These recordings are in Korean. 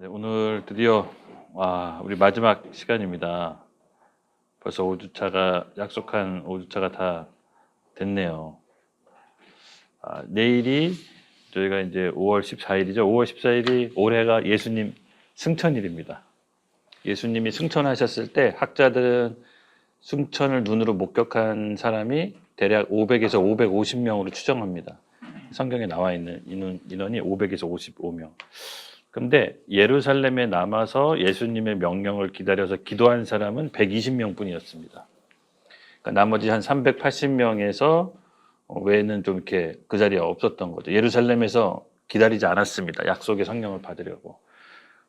네, 오늘 드디어 우리 마지막 시간입니다. 벌써 5주차가 약속한 5주차가 다 됐네요. 내일이 저희가 이제 5월 14일이죠. 5월 14일이 올해가 예수님 승천일입니다. 예수님이 승천하셨을 때 학자들은 승천을 눈으로 목격한 사람이 대략 500에서 550명으로 추정합니다. 성경에 나와 있는 인원이 500에서 55명. 근데 예루살렘에 남아서 예수님의 명령을 기다려서 기도한 사람은 120명 뿐이었습니다. 그러니까 나머지 한 380명에서 외에는 좀 이렇게 그 자리에 없었던 거죠. 예루살렘에서 기다리지 않았습니다. 약속의 성령을 받으려고.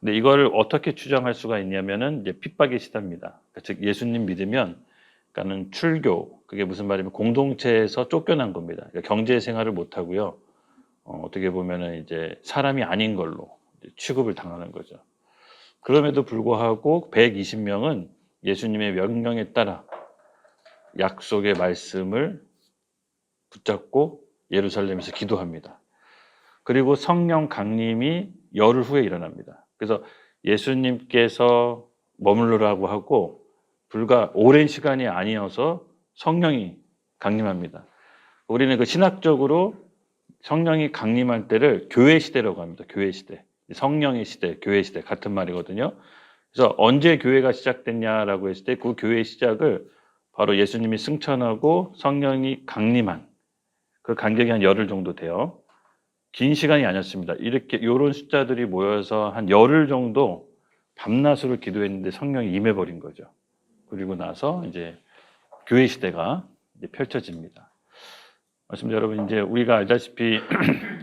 근데 이걸 어떻게 추정할 수가 있냐면은 이제 핍박의 시대입니다. 즉 예수님 믿으면 그러니까는 출교, 그게 무슨 말이냐면 공동체에서 쫓겨난 겁니다. 그러니까 경제 생활을 못 하고요. 어떻게 보면은 이제 사람이 아닌 걸로 취급을 당하는 거죠. 그럼에도 불구하고 120명은 예수님의 명령에 따라 약속의 말씀을 붙잡고 예루살렘에서 기도합니다. 그리고 성령 강림이 열흘 후에 일어납니다. 그래서 예수님께서 머물러라고 하고 불과 오랜 시간이 아니어서 성령이 강림합니다. 우리는 그 신학적으로 성령이 강림할 때를 교회 시대라고 합니다. 교회 시대. 성령의 시대, 교회 시대 같은 말이거든요. 그래서 언제 교회가 시작됐냐라고 했을 때 그 교회의 시작을 바로 예수님이 승천하고 성령이 강림한 그 간격이 한 열흘 정도 돼요. 긴 시간이 아니었습니다. 이렇게 이런 숫자들이 모여서 한 열흘 정도 밤낮으로 기도했는데 성령이 임해버린 거죠. 그리고 나서 이제 교회 시대가 이제 펼쳐집니다. 말씀드린 여러분, 이제 우리가 알다시피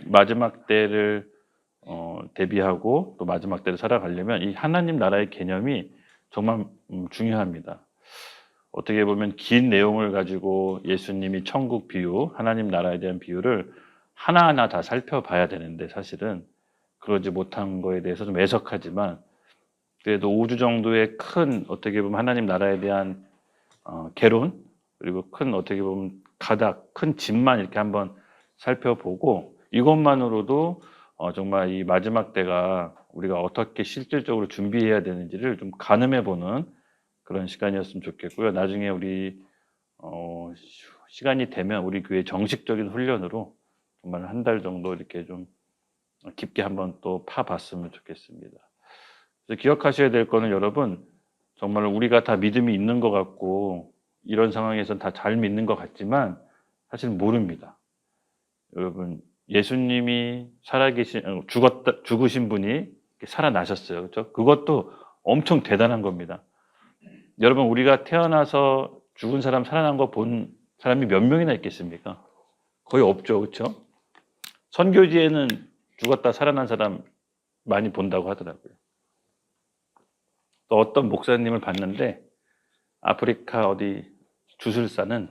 마지막 때를 대비하고 또 마지막 때를 살아가려면 이 하나님 나라의 개념이 정말 중요합니다. 어떻게 보면 긴 내용을 가지고 예수님이 천국 비유, 하나님 나라에 대한 비유를 하나하나 다 살펴봐야 되는데 사실은 그러지 못한 거에 대해서 좀 애석하지만 그래도 5주 정도의 큰 어떻게 보면 하나님 나라에 대한 개론, 그리고 큰 어떻게 보면 가닥, 큰 짐만 이렇게 한번 살펴보고 이것만으로도 정말 이 마지막 때가 우리가 어떻게 실질적으로 준비해야 되는지를 좀 가늠해보는 그런 시간이었으면 좋겠고요. 나중에 우리 시간이 되면 우리 교회 정식적인 훈련으로 정말 한 달 정도 이렇게 좀 깊게 한번 또 파봤으면 좋겠습니다. 그래서 기억하셔야 될 거는 여러분, 정말 우리가 다 믿음이 있는 것 같고 이런 상황에서 다 잘 믿는 것 같지만 사실 모릅니다. 여러분, 예수님이 죽으신 분이 살아나셨어요. 그렇죠? 그것도 엄청 대단한 겁니다. 여러분, 우리가 태어나서 죽은 사람 살아난 거 본 사람이 몇 명이나 있겠습니까? 거의 없죠. 그렇죠? 선교지에는 죽었다 살아난 사람 많이 본다고 하더라고요. 또 어떤 목사님을 봤는데 아프리카 어디 주술사는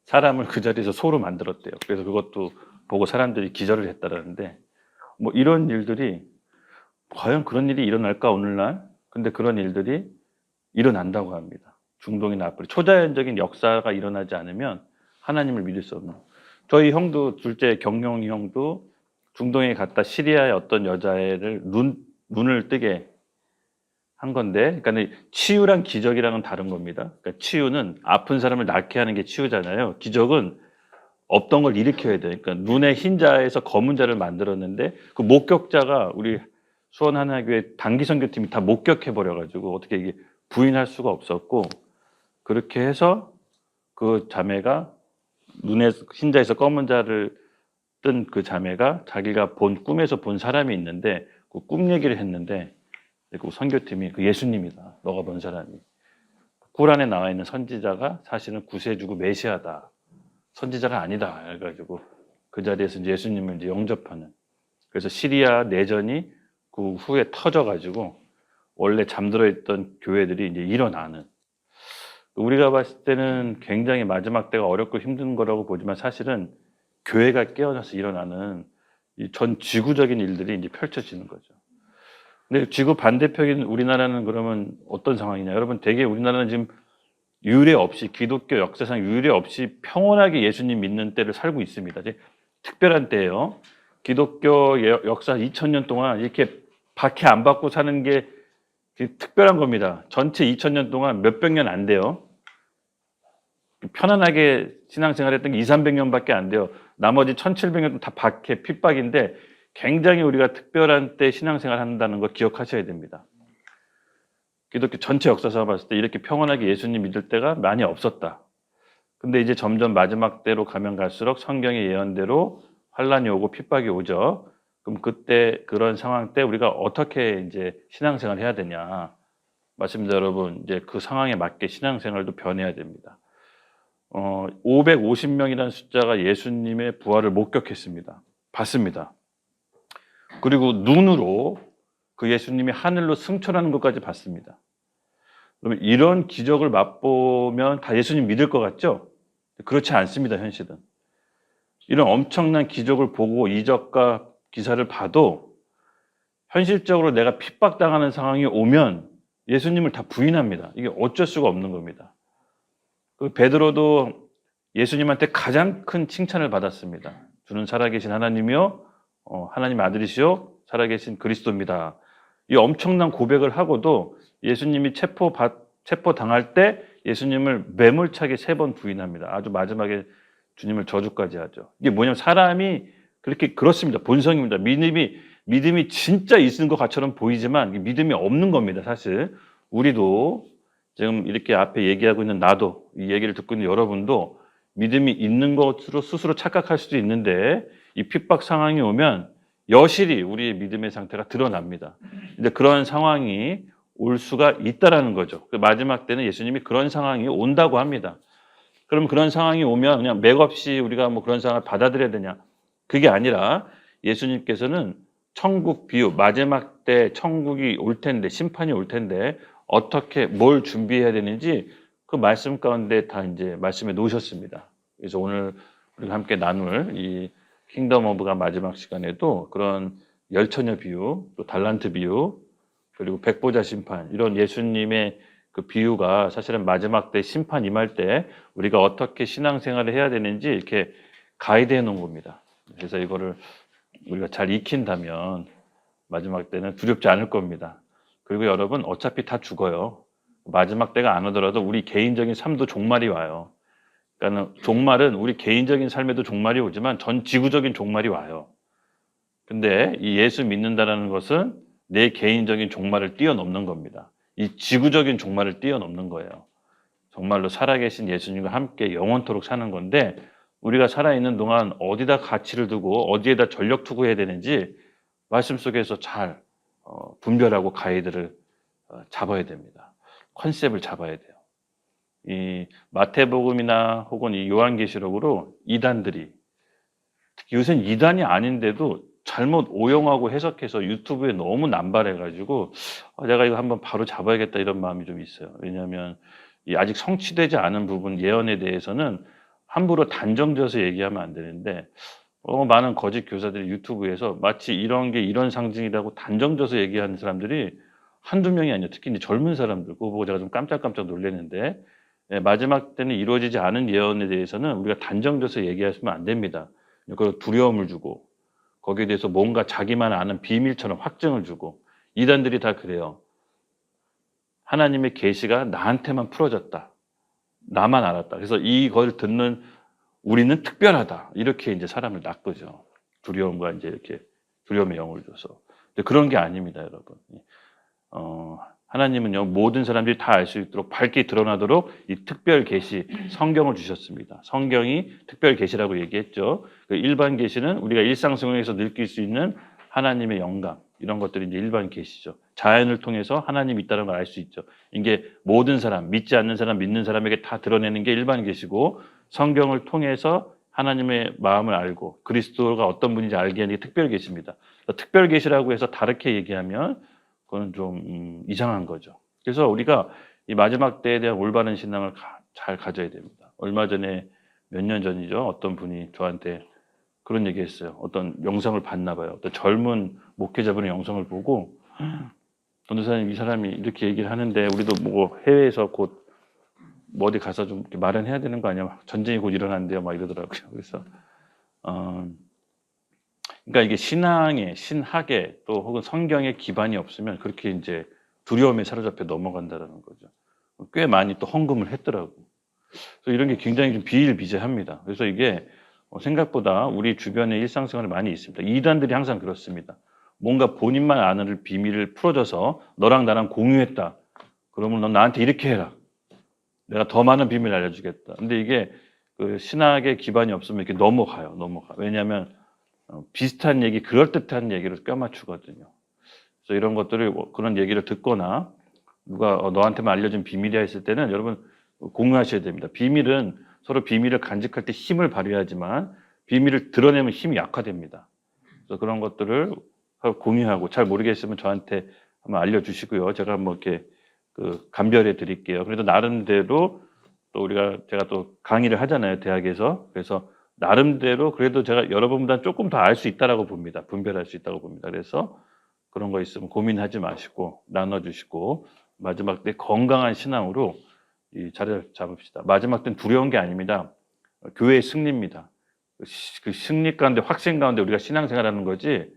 사람을 그 자리에서 소로 만들었대요. 그래서 그것도 보고 사람들이 기절을 했다라는데 뭐 이런 일들이 과연 그런 일이 일어날까 오늘날? 근데 그런 일들이 일어난다고 합니다. 중동이나 아프리카 초자연적인 역사가 일어나지 않으면 하나님을 믿을 수 없는. 저희 형도 둘째 경영이 형도 중동에 갔다 시리아의 어떤 여자애를 눈을 뜨게 한 건데, 그러니까 치유랑 기적이랑은 다른 겁니다. 그러니까 치유는 아픈 사람을 낫게 하는 게 치유잖아요. 기적은 없던 걸 일으켜야 돼요. 그러니까 눈에 흰 자에서 검은 자를 만들었는데 그 목격자가 우리 수원 하나교회 단기 선교팀이 다 목격해 버려가지고 어떻게 이게 부인할 수가 없었고, 그렇게 해서 그 자매가 눈에 흰 자에서 검은 자를 뜬 그 자매가 자기가 꿈에서 본 사람이 있는데 그 꿈 얘기를 했는데 그 선교팀이 그 예수님이다. 너가 본 사람이. 꾸란에 나와 있는 선지자가 사실은 구세주고 메시아다. 선지자가 아니다. 해가지고 그 자리에서 이제 예수님을 이제 영접하는. 그래서 시리아 내전이 그 후에 터져가지고 원래 잠들어 있던 교회들이 이제 일어나는. 우리가 봤을 때는 굉장히 마지막 때가 어렵고 힘든 거라고 보지만 사실은 교회가 깨어나서 일어나는 이 전 지구적인 일들이 이제 펼쳐지는 거죠. 근데 지구 반대편인 우리나라는 그러면 어떤 상황이냐? 여러분, 되게 우리나라는 지금 유례 없이 기독교 역사상 유례 없이 평온하게 예수님 믿는 때를 살고 있습니다. 특별한 때예요. 기독교 역사 2000년 동안 이렇게 박해 안 받고 사는 게 특별한 겁니다. 전체 2000년 동안 몇백 년 안 돼요. 편안하게 신앙생활했던 게 2, 300년밖에 안 돼요. 나머지 1700년 다 박해, 핍박인데 굉장히 우리가 특별한 때 신앙생활 한다는 거 기억하셔야 됩니다. 기독교 전체 역사상 봤을 때 이렇게 평온하게 예수님 믿을 때가 많이 없었다. 근데 이제 점점 마지막 때로 가면 갈수록 성경의 예언대로 환란이 오고 핍박이 오죠. 그럼 그때 그런 상황 때 우리가 어떻게 이제 신앙생활 해야 되냐? 말씀드린 여러분, 이제 그 상황에 맞게 신앙생활도 변해야 됩니다. 550명이라는 숫자가 예수님의 부활을 목격했습니다. 봤습니다. 그리고 눈으로 그 예수님이 하늘로 승천하는 것까지 봤습니다. 그러면 이런 기적을 맛보면 다 예수님 믿을 것 같죠? 그렇지 않습니다, 현실은. 이런 엄청난 기적을 보고 이적과 기사를 봐도 현실적으로 내가 핍박당하는 상황이 오면 예수님을 다 부인합니다. 이게 어쩔 수가 없는 겁니다. 그 베드로도 예수님한테 가장 큰 칭찬을 받았습니다. 주는 살아계신 하나님이요, 하나님의 아들이시요, 살아계신 그리스도입니다. 이 엄청난 고백을 하고도 예수님이 체포당할 때 예수님을 매몰차게 3번 부인합니다. 아주 마지막에 주님을 저주까지 하죠. 이게 뭐냐면 사람이 그렇습니다. 본성입니다. 믿음이 진짜 있는 것 같처럼 보이지만 믿음이 없는 겁니다. 사실 우리도 지금 이렇게 앞에 얘기하고 있는 나도, 이 얘기를 듣고 있는 여러분도 믿음이 있는 것으로 스스로 착각할 수도 있는데 이 핍박 상황이 오면 여실히 우리의 믿음의 상태가 드러납니다. 근데 그런 상황이 올 수가 있다라는 거죠. 마지막 때는 예수님이 그런 상황이 온다고 합니다. 그럼 그런 상황이 오면 그냥 맥없이 우리가 뭐 그런 상황을 받아들여야 되냐? 그게 아니라 예수님께서는 천국 비유, 마지막 때 천국이 올 텐데, 심판이 올 텐데 어떻게 뭘 준비해야 되는지 그 말씀 가운데 다 이제 말씀해 놓으셨습니다. 그래서 오늘 우리가 함께 나눌 이 킹덤 오브가 마지막 시간에도 그런 열처녀 비유, 또 달란트 비유, 그리고 백보자 심판, 이런 예수님의 그 비유가 사실은 마지막 때 심판 임할 때 우리가 어떻게 신앙생활을 해야 되는지 이렇게 가이드해 놓은 겁니다. 그래서 이거를 우리가 잘 익힌다면 마지막 때는 두렵지 않을 겁니다. 그리고 여러분 어차피 다 죽어요. 마지막 때가 안 오더라도 우리 개인적인 삶도 종말이 와요. 그러니까 종말은 우리 개인적인 삶에도 종말이 오지만 전 지구적인 종말이 와요. 근데 이 예수 믿는다는 것은 내 개인적인 종말을 뛰어넘는 겁니다. 이 지구적인 종말을 뛰어넘는 거예요. 정말로 살아계신 예수님과 함께 영원토록 사는 건데 우리가 살아있는 동안 어디다 가치를 두고 어디에다 전력 투구해야 되는지 말씀 속에서 잘 분별하고 가이드를 잡아야 됩니다. 컨셉을 잡아야 돼요. 이 마태복음이나 혹은 이 요한계시록으로 이단들이, 특히 요새는 이단이 아닌데도 잘못 오용하고 해석해서 유튜브에 너무 남발해가지고 내가 이거 한번 바로 잡아야겠다 이런 마음이 좀 있어요. 왜냐하면 이 아직 성취되지 않은 부분 예언에 대해서는 함부로 단정져서 얘기하면 안 되는데 많은 거짓 교사들이 유튜브에서 마치 이런 게 이런 상징이라고 단정져서 얘기하는 사람들이 한두 명이 아니에요. 특히 이제 젊은 사람들, 그거 보고 제가 좀 깜짝깜짝 놀랐는데 마지막 때는 이루어지지 않은 예언에 대해서는 우리가 단정져서 얘기하시면 안 됩니다. 그걸 두려움을 주고 거기에 대해서 뭔가 자기만 아는 비밀처럼 확증을 주고, 이단들이 다 그래요. 하나님의 계시가 나한테만 풀어졌다. 나만 알았다. 그래서 이걸 듣는 우리는 특별하다. 이렇게 이제 사람을 낚으죠. 두려움과 이제 이렇게 두려움의 영을 줘서. 근데 그런 게 아닙니다, 여러분. 하나님은요, 모든 사람들이 다 알 수 있도록 밝게 드러나도록 이 특별 계시, 성경을 주셨습니다. 성경이 특별 계시라고 얘기했죠. 그 일반 계시는 우리가 일상생활에서 느낄 수 있는 하나님의 영감, 이런 것들이 이제 일반 계시죠. 자연을 통해서 하나님이 있다는 걸 알 수 있죠. 이게 모든 사람, 믿지 않는 사람, 믿는 사람에게 다 드러내는 게 일반 계시고, 성경을 통해서 하나님의 마음을 알고 그리스도가 어떤 분인지 알게 하는 게 특별 계시입니다. 특별 계시라고 해서 다르게 얘기하면 그건 좀 이상한 거죠. 그래서 우리가 이 마지막 때에 대한 올바른 신앙을 잘 가져야 됩니다. 얼마 전에 몇 년 전이죠. 어떤 분이 저한테 그런 얘기 했어요. 어떤 영상을 봤나 봐요. 어떤 젊은 목회자분의 영상을 보고 전도사님, 이 사람이 이렇게 얘기를 하는데 우리도 뭐 해외에서 곧 뭐 어디 가서 좀 말은 해야 되는 거 아니야? 전쟁이 곧 일어난대요. 막 이러더라고요. 그래서 그러니까 이게 신앙에, 신학에 또 혹은 성경에 기반이 없으면 그렇게 이제 두려움에 사로잡혀 넘어간다라는 거죠. 꽤 많이 또 헌금을 했더라고. 그래서 이런 게 굉장히 좀 비일비재합니다. 그래서 이게 생각보다 우리 주변에 일상생활에 많이 있습니다. 이단들이 항상 그렇습니다. 뭔가 본인만 아는 비밀을 풀어줘서 너랑 나랑 공유했다. 그러면 넌 나한테 이렇게 해라. 내가 더 많은 비밀을 알려주겠다. 근데 이게 그 신학의 기반이 없으면 이렇게 넘어가요. 왜냐하면 비슷한 얘기, 그럴듯한 얘기를 껴맞추거든요. 그래서 이런 것들을 그런 얘기를 듣거나 누가 너한테만 알려준 비밀이야 했을 때는 여러분 공유하셔야 됩니다. 비밀은 서로 비밀을 간직할 때 힘을 발휘하지만 비밀을 드러내면 힘이 약화됩니다. 그래서 그런 것들을 공유하고 잘 모르겠으면 저한테 한번 알려주시고요. 제가 뭐 이렇게 감별해 드릴게요. 그래도 나름대로 또 제가 또 강의를 하잖아요. 대학에서. 그래서 나름대로 그래도 제가 여러분보다 조금 더 알 수 있다라고 봅니다. 분별할 수 있다고 봅니다. 그래서 그런 거 있으면 고민하지 마시고 나눠주시고 마지막 때 건강한 신앙으로 이 자리를 잡읍시다. 마지막 때는 두려운 게 아닙니다. 교회의 승리입니다. 그 승리 가운데 확신 가운데 우리가 신앙생활하는 거지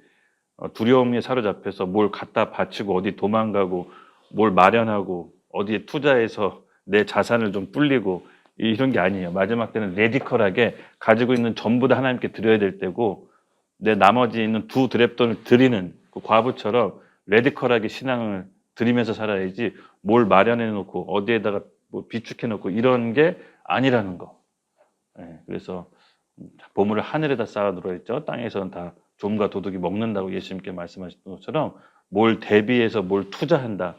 두려움에 사로잡혀서 뭘 갖다 바치고 어디 도망가고 뭘 마련하고 어디에 투자해서 내 자산을 좀 불리고 이런 게 아니에요. 마지막 때는 레디컬하게 가지고 있는 전부 다 하나님께 드려야 될 때고 내 나머지 있는 두 드랩돈을 드리는 그 과부처럼 레디컬하게 신앙을 드리면서 살아야지 뭘 마련해 놓고 어디에다가 뭐 비축해 놓고 이런 게 아니라는 거. 네, 그래서 보물을 하늘에다 쌓아 놓으라 했죠. 땅에서는 다 좀과 도둑이 먹는다고 예수님께 말씀하신 것처럼 뭘 대비해서 뭘 투자한다.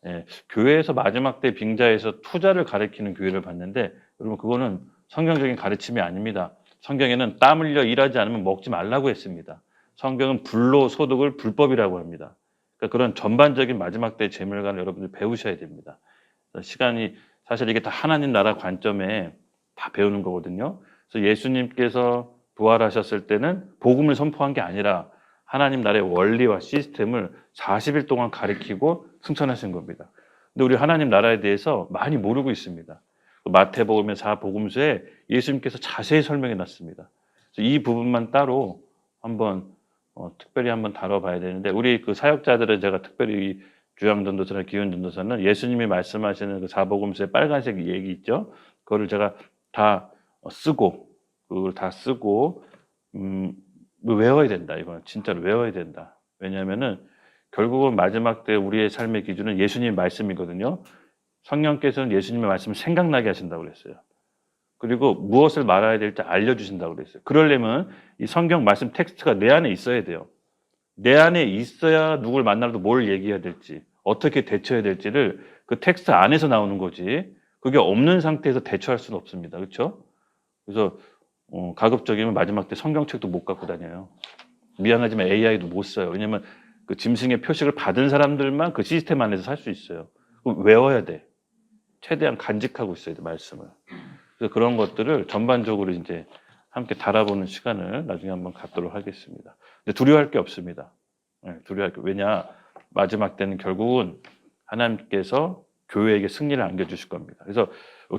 예, 교회에서 마지막 때 빙자에서 투자를 가리키는 교회를 봤는데 여러분 그거는 성경적인 가르침이 아닙니다. 성경에는 땀 흘려 일하지 않으면 먹지 말라고 했습니다. 성경은 불로소득을 불법이라고 합니다. 그러니까 그런 전반적인 마지막 때 재물관을 여러분들 배우셔야 됩니다. 시간이 사실 이게 다 하나님 나라 관점에 다 배우는 거거든요. 그래서 예수님께서 부활하셨을 때는 복음을 선포한 게 아니라 하나님 나라의 원리와 시스템을 40일 동안 가리키고 승천하신 겁니다. 근데 우리 하나님 나라에 대해서 많이 모르고 있습니다. 마태복음의 4복음서에 예수님께서 자세히 설명해 놨습니다. 이 부분만 따로 한번 특별히 한번 다뤄봐야 되는데 우리 그 사역자들은 제가 특별히 주양전도사나 기원전도사는 예수님이 말씀하시는 그 4복음서의 빨간색 얘기 있죠. 그거를 제가 다 쓰고 그걸 다 쓰고 외워야 된다. 이건 진짜로 외워야 된다. 왜냐하면은 결국은 마지막 때 우리의 삶의 기준은 예수님의 말씀이거든요. 성령께서는 예수님의 말씀을 생각나게 하신다고 그랬어요. 그리고 무엇을 말해야 될지 알려주신다고 그랬어요. 그러려면 이 성경 말씀 텍스트가 내 안에 있어야 돼요. 내 안에 있어야 누굴 만나도 뭘 얘기해야 될지, 어떻게 대처해야 될지를 그 텍스트 안에서 나오는 거지. 그게 없는 상태에서 대처할 수는 없습니다. 그렇죠? 그래서 가급적이면 마지막 때 성경책도 못 갖고 다녀요. 미안하지만 AI도 못 써요. 왜냐하면 그 짐승의 표식을 받은 사람들만 그 시스템 안에서 살 수 있어요. 외워야 돼. 최대한 간직하고 있어야 돼, 말씀을. 그래서 그런 것들을 전반적으로 이제 함께 달아보는 시간을 나중에 한번 갖도록 하겠습니다. 근데 두려워할 게 없습니다. 네, 두려워할 게 왜냐 마지막 때는 결국은 하나님께서 교회에게 승리를 안겨주실 겁니다. 그래서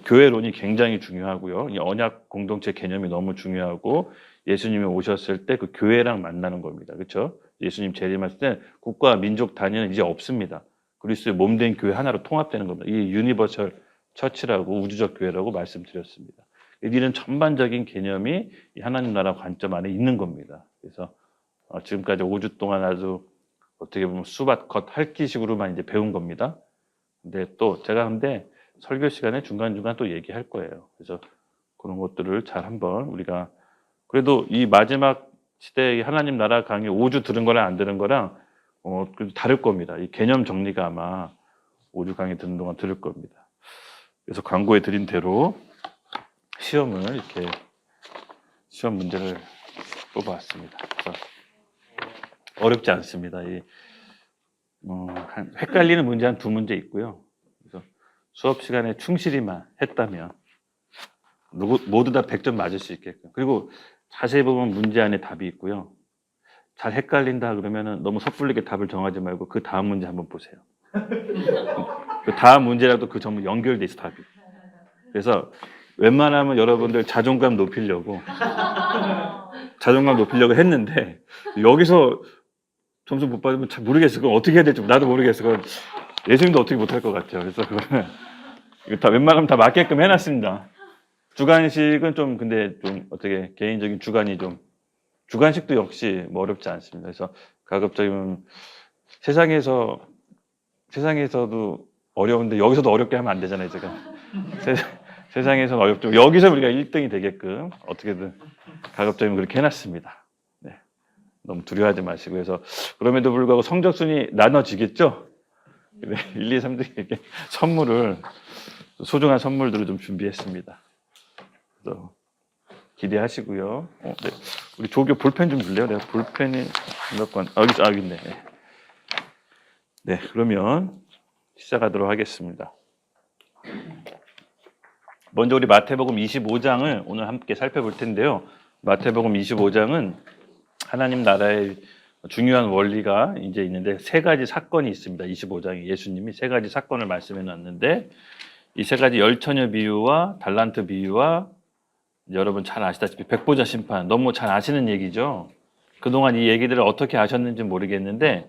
교회론이 굉장히 중요하고요. 이 언약 공동체 개념이 너무 중요하고 예수님이 오셨을 때 그 교회랑 만나는 겁니다. 그렇죠? 예수님 재림하실 때 국가 민족 단위는 이제 없습니다. 그리스도의 몸된 교회 하나로 통합되는 겁니다. 이 유니버설 처치라고 우주적 교회라고 말씀드렸습니다. 이런 전반적인 개념이 이 하나님 나라 관점 안에 있는 겁니다. 그래서 지금까지 5주 동안 아주 어떻게 보면 수밭 겉 핥기식으로만 이제 배운 겁니다. 근데 또 제가 설교 시간에 중간중간 또 얘기할 거예요. 그래서 그런 것들을 잘 한번 우리가 그래도 이 마지막 시대의 하나님 나라 강의 5주 들은 거랑 안 들은 거랑 다를 겁니다. 이 개념 정리가 아마 5주 강의 듣는 동안 들을 겁니다. 그래서 광고해 드린 대로 시험을 이렇게 시험 문제를 뽑아왔습니다. 어렵지 않습니다. 헷갈리는 문제 한 2문제 있고요. 그래서 수업 시간에 충실히만 했다면 모두 다 100점 맞을 수 있게끔. 그리고 자세히 보면 문제 안에 답이 있고요. 잘 헷갈린다 그러면은 너무 섣불리게 답을 정하지 말고 그 다음 문제 한번 보세요. 그 다음 문제라도 그 전부 연결돼 있어 답이. 그래서 웬만하면 여러분들 자존감 높이려고 했는데 여기서 점수 못 받으면 잘 모르겠어. 그럼 어떻게 해야 될지 나도 모르겠어. 그건 예수님도 어떻게 못할 것 같아요. 그래서 그거는 이거 다 웬만하면 다 맞게끔 해놨습니다. 주간식은 좀 근데 좀 어떻게 개인적인 주간식도 역시 뭐 어렵지 않습니다. 그래서 가급적이면 세상에서도 어려운데 여기서도 어렵게 하면 안 되잖아요, 제가. 세상에서는 어렵죠. 여기서 우리가 1등이 되게끔 어떻게든 가급적이면 그렇게 해놨습니다. 네. 너무 두려워하지 마시고 그래서 그럼에도 불구하고 성적순위 나눠지겠죠? 1, 2, 3등에게 소중한 선물들을 좀 준비했습니다. 그래서 기대하시고요. 네. 우리 조교 볼펜 좀 줄래요? 내가 볼펜이 몇 권? 여기 있네. 네, 그러면 시작하도록 하겠습니다. 먼저 우리 마태복음 25장을 오늘 함께 살펴볼 텐데요. 마태복음 25장은 하나님 나라의 중요한 원리가 이제 있는데 세 가지 사건이 있습니다. 25장에 예수님이 세 가지 사건을 말씀해 놨는데 이 세 가지 열처녀 비유와 달란트 비유와 여러분 잘 아시다시피 백보자 심판 너무 잘 아시는 얘기죠. 그동안 이 얘기들을 어떻게 아셨는지 모르겠는데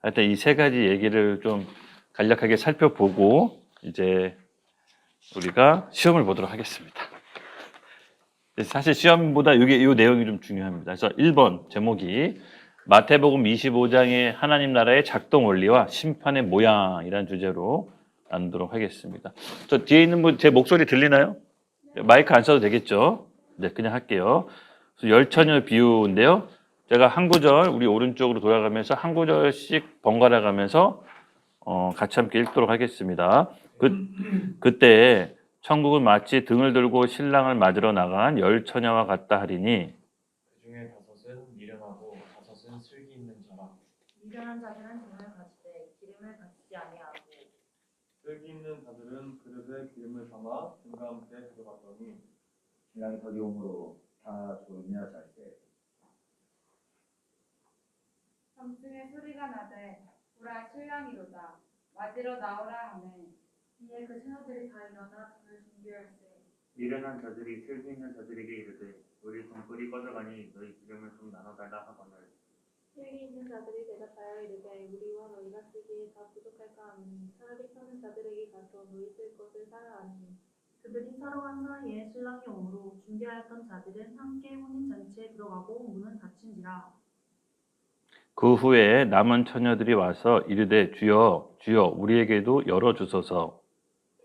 하여튼 이 세 가지 얘기를 좀 간략하게 살펴보고 이제 우리가 시험을 보도록 하겠습니다. 사실 시험보다 이 내용이 좀 중요합니다. 그래서 1번 제목이 마태복음 25장의 하나님 나라의 작동 원리와 심판의 모양이라는 주제로 나누도록 하겠습니다. 저 뒤에 있는 분 제 목소리 들리나요? 마이크 안 써도 되겠죠? 네, 그냥 할게요. 열처녀 비유인데요. 제가 한 구절 우리 오른쪽으로 돌아가면서 한 구절씩 번갈아 가면서 같이 함께 읽도록 하겠습니다. 그때 천국은 마치 등을 들고 신랑을 맞으러 나간 열처녀와 같다 하리니 그중에 5은 미련하고 5은 슬기 있는 자라. 미련한 자들은 등을 가지되 기름을 가지지 아니하고 슬기 있는 자들은 그릇에 기름을 담아 등 가운데 들어갔더니 신랑이 더디 오므로 다 졸며 잘때 삼층에 소리가 나되 보라 신랑이로다 맞으러 나오라 하매 이에 그 처녀들이 다 일어나 등을 준비할세. 미련한 자들이 슬기 있는 자들에게 이르되 우리 등불이 꺼져가니 너희 기름을 좀 나눠달라 하거늘 슬기 있는 자들이 대답하여 이르되 우리와 너희가 쓰기에 다 부족할까 하니 차라리 서는 자들에게 가서 너희 쓸 것을 사라 하니 그들이 사러 간 사이에 신랑이 오므로 준비하였던 자들은 함께 혼인잔치에 들어가고 문은 닫힌지라. 그 후에 남은 처녀들이 와서 이르되 주여 주여 우리에게도 열어주소서.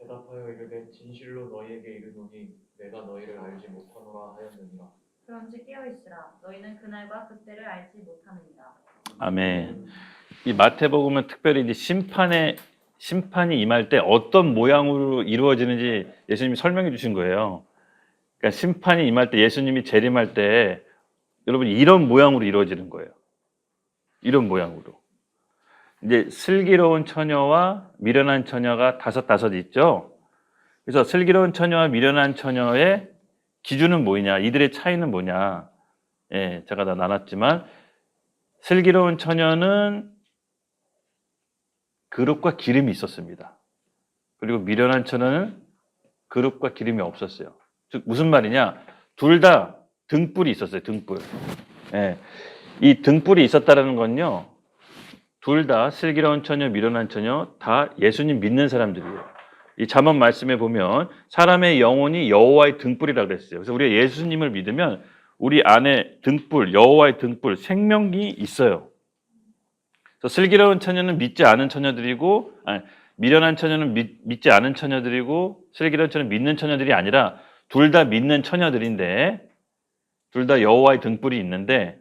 대답하여 이르되 진실로 너희에게 이르노니 내가 너희를 알지 못하노라 하였느니라. 그런즉 깨어있으라. 너희는 그날과 그때를 알지 못하느니라. 아멘. 이 마태복음은 특별히 이제 심판이 임할 때 어떤 모양으로 이루어지는지 예수님이 설명해 주신 거예요. 그러니까 심판이 임할 때 예수님이 재림할 때 여러분 이런 모양으로 이루어지는 거예요. 이런 모양으로. 이제 슬기로운 처녀와 미련한 처녀가 다섯 있죠. 그래서 슬기로운 처녀와 미련한 처녀의 기준은 뭐냐? 이들의 차이는 뭐냐? 예, 제가 다 나눴지만 슬기로운 처녀는 그릇과 기름이 있었습니다. 그리고 미련한 처녀는 그릇과 기름이 없었어요. 즉 무슨 말이냐? 둘 다 등불이 있었어요. 등불. 예. 이 등불이 있었다라는 건요. 둘 다 슬기로운 처녀, 미련한 처녀 다 예수님 믿는 사람들이에요. 이 잠언 말씀에 보면 사람의 영혼이 여호와의 등불이라고 그랬어요. 그래서 우리가 예수님을 믿으면 우리 안에 등불, 여호와의 등불, 생명이 있어요. 그래서 슬기로운 처녀는 믿지 않은 처녀들이고 미련한 처녀는 믿지 않은 처녀들이고 슬기로운 처녀는 믿는 처녀들이 아니라 둘 다 믿는 처녀들인데 둘 다 여호와의 등불이 있는데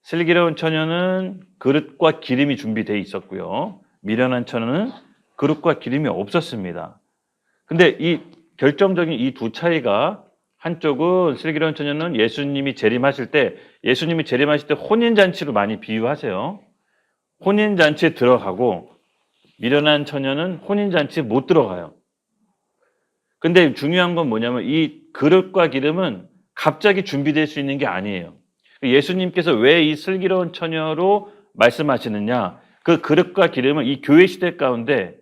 슬기로운 처녀는 그릇과 기름이 준비되어 있었고요. 미련한 처녀는 그릇과 기름이 없었습니다. 근데 이 결정적인 이 두 차이가 한쪽은 슬기로운 처녀는 예수님이 재림하실 때 혼인잔치로 많이 비유하세요. 혼인잔치에 들어가고 미련한 처녀는 혼인잔치에 못 들어가요. 근데 중요한 건 뭐냐면 이 그릇과 기름은 갑자기 준비될 수 있는 게 아니에요. 예수님께서 왜 이 슬기로운 처녀로 말씀하시느냐? 그 그릇과 기름은 이 교회 시대 가운데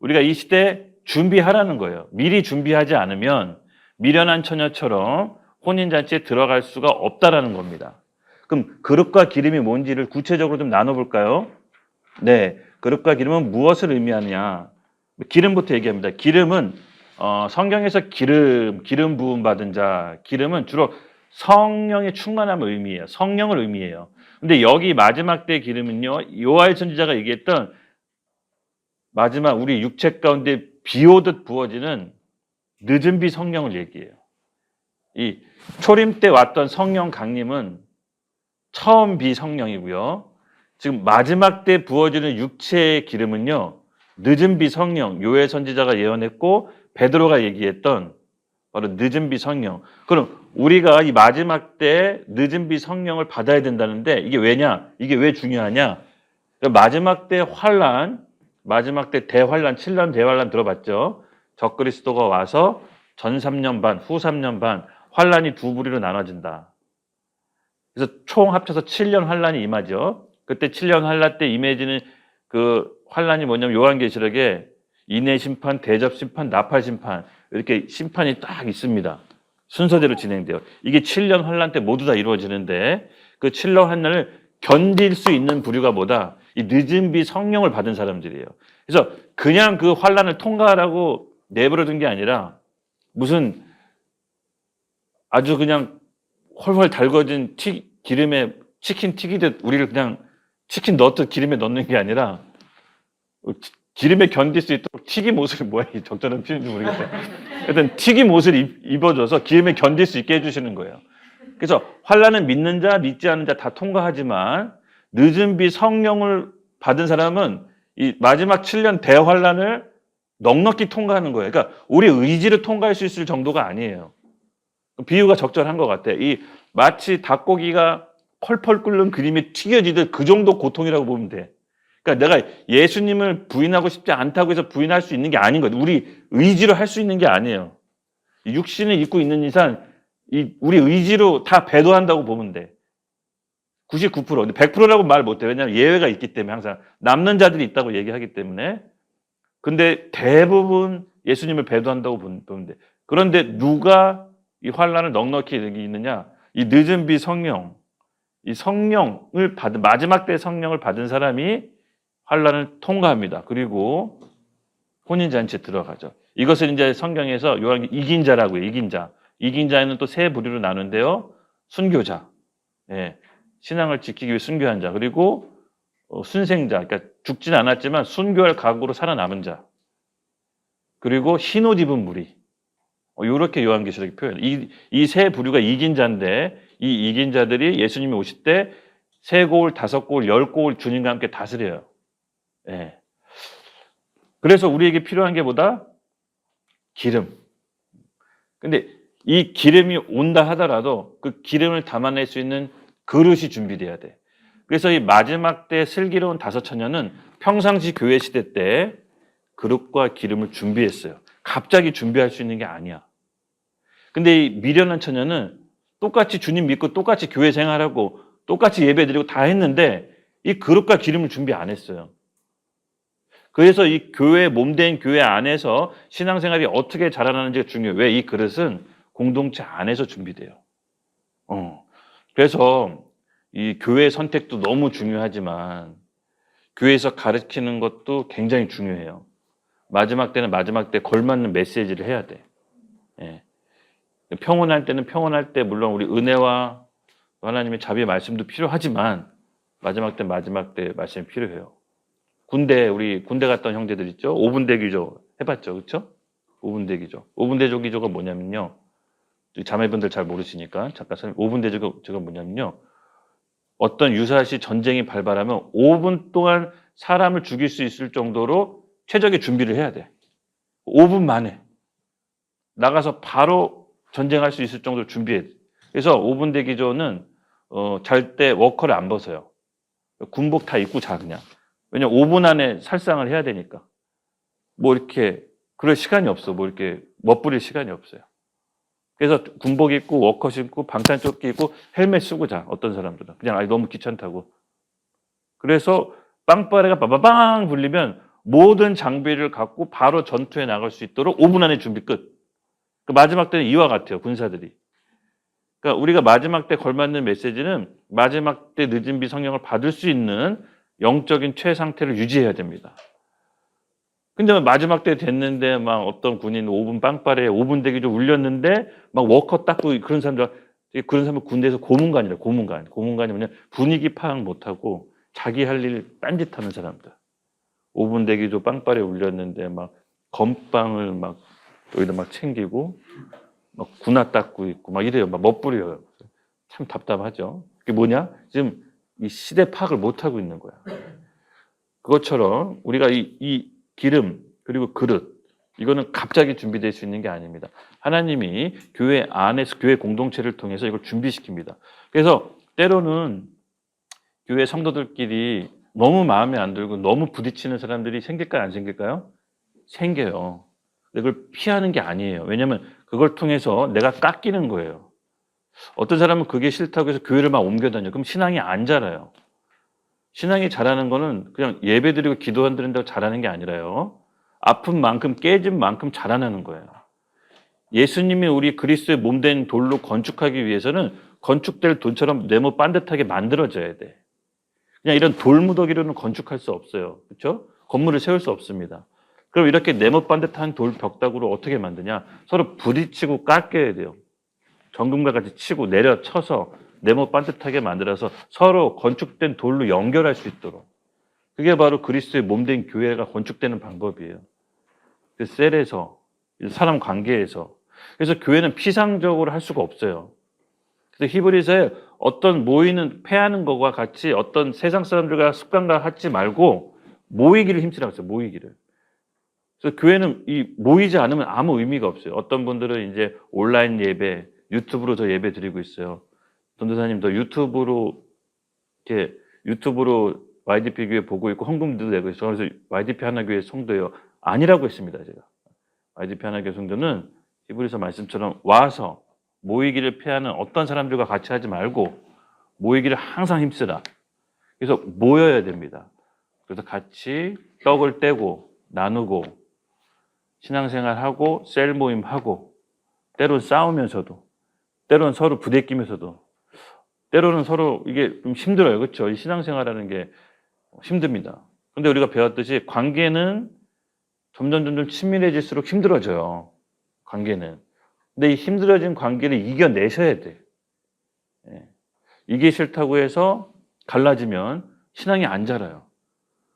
우리가 이 시대에 준비하라는 거예요. 미리 준비하지 않으면 미련한 처녀처럼 혼인잔치에 들어갈 수가 없다라는 겁니다. 그럼 그릇과 기름이 뭔지를 구체적으로 좀 나눠볼까요? 네, 그릇과 기름은 무엇을 의미하느냐? 기름부터 얘기합니다. 기름은 성경에서 기름 부음 받은 자, 기름은 주로 성령의 충만함을 의미해요. 성령을 의미해요. 근데 여기 마지막 때 기름은요, 요엘 선지자가 얘기했던 마지막 우리 육체 가운데 비 오듯 부어지는 늦은 비 성령을 얘기해요. 이 초림 때 왔던 성령 강림은 처음 비 성령이고요. 지금 마지막 때 부어지는 육체의 기름은요, 늦은 비 성령, 요엘 선지자가 예언했고 베드로가 얘기했던 바로 늦은 비 성령. 그럼 우리가 이 마지막 때 늦은 비 성령을 받아야 된다는데 이게 왜냐? 이게 왜 중요하냐? 마지막 때 환란, 마지막 때 대환란, 7년 대환란 들어봤죠? 적그리스도가 와서 전 3년 반, 후 3년 반 환란이 두 부류로 나눠진다. 그래서 총 합쳐서 7년 환란이 임하죠. 그때 7년 환란 때 임해지는 그 환란이 뭐냐면 요한계시록에 인해 심판, 대접 심판, 나팔 심판 이렇게 심판이 딱 있습니다. 순서대로 진행돼요. 이게 7년 환란 때 모두 다 이루어지는데 그 7년 환란을 견딜 수 있는 부류가 뭐다? 이 늦은 비 성령을 받은 사람들이에요. 그래서 그냥 그 환란을 통과하라고 내버려둔 게 아니라 무슨 아주 그냥 훨훨 달궈진 기름에 치킨 튀기듯 우리를 그냥 치킨 넣듯 기름에 넣는 게 아니라 기름에 견딜 수 있도록 튀김 옷을 뭐야 이 적절한 표현인지 모르겠어요. 하여튼 튀김 옷을 입어줘서 기름에 견딜 수 있게 해주시는 거예요. 그래서 환란은 믿는 자, 믿지 않는 자 다 통과하지만 늦은 비 성령을 받은 사람은 이 마지막 7년 대환란을 넉넉히 통과하는 거예요. 그러니까 우리 의지를 통과할 수 있을 정도가 아니에요. 비유가 적절한 것 같아요. 이 마치 닭고기가 펄펄 끓는 그림이 튀겨지듯 그 정도 고통이라고 보면 돼. 그러니까 내가 예수님을 부인하고 싶지 않다고 해서 부인할 수 있는 게 아닌 거예요. 우리 의지로 할 수 있는 게 아니에요. 육신을 입고 있는 이상 우리 의지로 다 배도한다고 보면 돼. 99%. 근데 100%라고 말 못해. 왜냐하면 예외가 있기 때문에 항상 남는 자들이 있다고 얘기하기 때문에. 근데 대부분 예수님을 배도한다고 보면 돼. 그런데 누가 이 환란을 넉넉히 이기느냐? 이 늦은 비 성령, 이 성령을 받은 마지막 때 성령을 받은 사람이 환란을 통과합니다. 그리고 혼인잔치에 들어가죠. 이것을 이제 성경에서 요한 이긴 자라고 해요. 이긴 자. 이긴 자에는 또 세 부류로 나누는데요. 순교자, 예, 신앙을 지키기 위해 순교한 자, 그리고 순생자, 그러니까 죽진 않았지만 순교할 각오로 살아남은 자, 그리고 흰옷 입은 무리. 이렇게 요한계시록이 표현해요. 이 세 부류가 이긴 자인데 이 이긴 자들이 예수님이 오실 때 세 고을, 다섯 고을, 열 고을 주님과 함께 다스려요. 예. 그래서 우리에게 필요한 게 뭐다? 기름. 근데 이 기름이 온다 하더라도 그 기름을 담아낼 수 있는 그릇이 준비돼야 돼. 그래서 이 마지막 때 슬기로운 다섯 처녀는 평상시 교회 시대 때 그릇과 기름을 준비했어요. 갑자기 준비할 수 있는 게 아니야. 근데 이 미련한 처녀는 똑같이 주님 믿고 똑같이 교회 생활하고 똑같이 예배드리고 다 했는데 이 그릇과 기름을 준비 안 했어요. 그래서 이 교회 몸된 교회 안에서 신앙생활이 어떻게 자라나는지가 중요해요. 왜? 이 그릇은 공동체 안에서 준비돼요. 그래서 이 교회 선택도 너무 중요하지만 교회에서 가르치는 것도 굉장히 중요해요. 마지막 때는 마지막 때 걸맞는 메시지를 해야 돼. 예. 평온할 때는 평온할 때 물론 우리 은혜와 하나님의 자비의 말씀도 필요하지만 마지막 때 마지막 때 말씀이 필요해요. 우리 군대 갔던 형제들 있죠? 5분 대기조 해봤죠, 그렇죠? 5분 대기조. 5분 대기조가 뭐냐면요. 자매분들 잘 모르시니까 잠깐 설명. 5분 대기조가 뭐냐면요. 어떤 유사시 전쟁이 발발하면 5분 동안 사람을 죽일 수 있을 정도로 최적의 준비를 해야 돼. 5분 만에 나가서 바로 전쟁할 수 있을 정도로 준비해. 그래서 5분 대기조는 잘 때 워커를 안 벗어요. 군복 다 입고 자 그냥. 왜냐면 5분 안에 살상을 해야 되니까. 뭐 이렇게 그럴 시간이 없어. 뭐 이렇게 멋부릴 시간이 없어요. 그래서 군복 입고 워커 신고 방탄조끼 입고 헬멧 쓰고 자. 어떤 사람들은 그냥 너무 귀찮다고. 그래서 빵빠레가 빠바방 불리면 모든 장비를 갖고 바로 전투에 나갈 수 있도록 5분 안에 준비 끝. 그 마지막 때는 이와 같아요. 군사들이. 그러니까 우리가 마지막 때 걸맞는 메시지는 마지막 때 늦은 비 성령을 받을 수 있는 영적인 최상태를 유지해야 됩니다. 근데 마지막 때 됐는데 막 어떤 군인 5분 빵빠레 5분 대기 좀 울렸는데 막 워커 닦고 그런 사람들 군대에서 고문관이래. 고문관이 뭐냐 분위기 파악 못하고 자기 할 일 딴짓하는 사람들. 5분 대기조 빵빠레 울렸는데 막 건빵을 막 여기다 막 챙기고 막 군화 닦고 있고 막 이래요. 막 멋부려요. 참 답답하죠. 그게 뭐냐? 지금 이 시대 파악을 못 하고 있는 거야. 그것처럼 우리가 이 기름 그리고 그릇 이거는 갑자기 준비될 수 있는 게 아닙니다. 하나님이 교회 안에서 교회 공동체를 통해서 이걸 준비시킵니다. 그래서 때로는 교회 성도들끼리 너무 마음에 안 들고 너무 부딪히는 사람들이 생길까요? 안 생길까요? 생겨요. 근데 그걸 피하는 게 아니에요. 왜냐하면 그걸 통해서 내가 깎이는 거예요. 어떤 사람은 그게 싫다고 해서 교회를 막 옮겨 다녀요. 그럼 신앙이 안 자라요. 신앙이 자라는 거는 그냥 예배 드리고 기도 안 드린다고 자라는 게 아니라요. 아픈 만큼 깨진 만큼 자라나는 거예요. 예수님이 우리 그리스도의 몸된 돌로 건축하기 위해서는 건축될 돌처럼 네모 반듯하게 만들어져야 돼. 그냥 이런 돌무더기로는 건축할 수 없어요. 그렇죠? 건물을 세울 수 없습니다. 그럼 이렇게 네모 반듯한 돌 벽다구로 어떻게 만드냐? 서로 부딪히고 깎여야 돼요. 정금과 같이 치고 내려쳐서 네모 반듯하게 만들어서 서로 건축된 돌로 연결할 수 있도록. 그게 바로 그리스도의 몸된 교회가 건축되는 방법이에요. 그 셀에서, 사람 관계에서. 그래서 교회는 피상적으로 할 수가 없어요. 그래서 히브리서에 어떤 모이는 패하는 것과 같이 어떤 세상 사람들과 습관과 하지 말고 모이기를 힘쓰라고 했어요. 모이기를. 그래서 교회는 이 모이지 않으면 아무 의미가 없어요. 어떤 분들은 이제 온라인 예배, 유튜브로 저 예배 드리고 있어요. 전도사님도 유튜브로 YDP 교회 보고 있고 헌금도 내고 있어요. 그래서 YDP 하나교회 성도예요. 아니라고 했습니다. 제가 YDP 하나교회 성도는 히브리서 말씀처럼 와서 모이기를 피하는 어떤 사람들과 같이 하지 말고 모이기를 항상 힘쓰라. 그래서 모여야 됩니다. 그래서 같이 떡을 떼고 나누고 신앙생활하고 셀 모임하고 때론 싸우면서도 때로는 서로 부대끼면서도 때로는 서로 이게 좀 힘들어요. 그렇죠? 이 신앙생활하는 게 힘듭니다. 그런데 우리가 배웠듯이 관계는 점점 친밀해질수록 힘들어져요. 관계는. 근데 이 힘들어진 관계를 이겨내셔야 돼. 예. 이게 싫다고 해서 갈라지면 신앙이 안 자라요.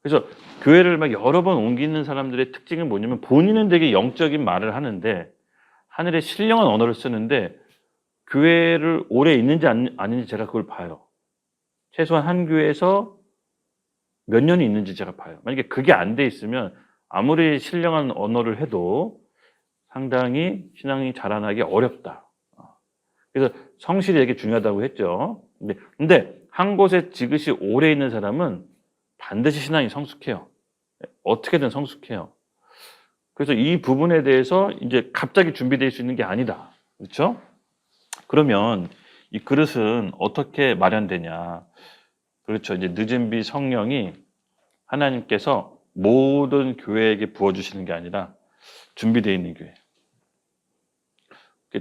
그래서 교회를 막 여러 번 옮기는 사람들의 특징은 뭐냐면 본인은 되게 영적인 말을 하는데 하늘의 신령한 언어를 쓰는데 교회를 오래 있는지 아닌지 제가 그걸 봐요. 최소한 한 교회에서 몇 년이 있는지 제가 봐요. 만약에 그게 안 돼 있으면 아무리 신령한 언어를 해도 상당히 신앙이 자라나기 어렵다. 그래서 성실이 되게 중요하다고 했죠. 근데 한 곳에 지그시 오래 있는 사람은 반드시 신앙이 성숙해요. 어떻게든 성숙해요. 그래서 이 부분에 대해서 이제 갑자기 준비될 수 있는 게 아니다. 그렇죠? 그러면 이 그릇은 어떻게 마련되냐? 그렇죠. 이제 늦은 비 성령이 하나님께서 모든 교회에게 부어주시는 게 아니라 준비되어 있는 교회.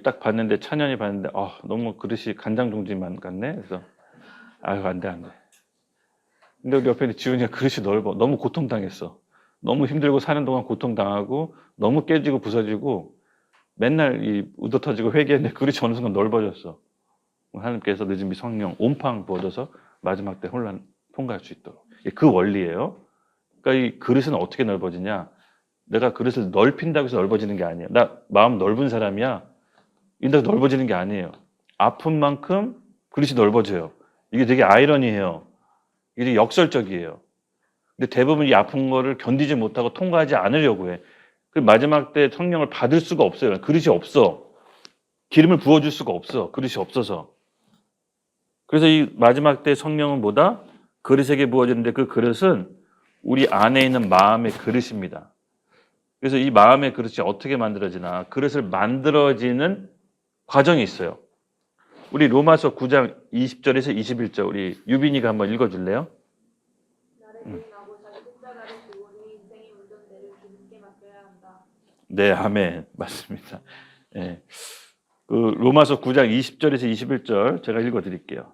딱 봤는데 찬연이 봤는데 너무 그릇이 간장종지만 같네. 그래서 아유 안 돼. 근데 우리 옆에 지훈이가 그릇이 넓어. 너무 고통당했어. 너무 힘들고 사는 동안 고통당하고 너무 깨지고 부서지고 맨날 이 우도 터지고 회개했는데 그릇이 어느 순간 넓어졌어. 하나님께서 늦은 비 성령 온팡 부어줘서 마지막 때 혼란 통과할 수 있도록. 그 원리예요. 그러니까 이 그릇은 어떻게 넓어지냐? 내가 그릇을 넓힌다고 해서 넓어지는 게 아니에요. 나 마음 넓은 사람이야. 인다고 넓어지는 게 아니에요. 아픈 만큼 그릇이 넓어져요. 이게 되게 아이러니해요. 이게 되게 역설적이에요. 근데 대부분 이 아픈 거를 견디지 못하고 통과하지 않으려고 해. 그 마지막 때 성령을 받을 수가 없어요. 그릇이 없어. 기름을 부어줄 수가 없어. 그릇이 없어서. 그래서 이 마지막 때 성령은 뭐다? 그릇에게 부어지는데 그 그릇은 우리 안에 있는 마음의 그릇입니다. 그래서 이 마음의 그릇이 어떻게 만들어지나? 그릇을 만들어지는 과정이 있어요. 우리 로마서 9장 20절에서 21절 우리 유빈이가 한번 읽어줄래요? 나를 부인하고 자기 십자가를 지고 네 인생의 운전대를 주님께 맡겨야 한다. 네, 아멘. 맞습니다. 예. 그 로마서 9장 20절에서 21절 제가 읽어 드릴게요.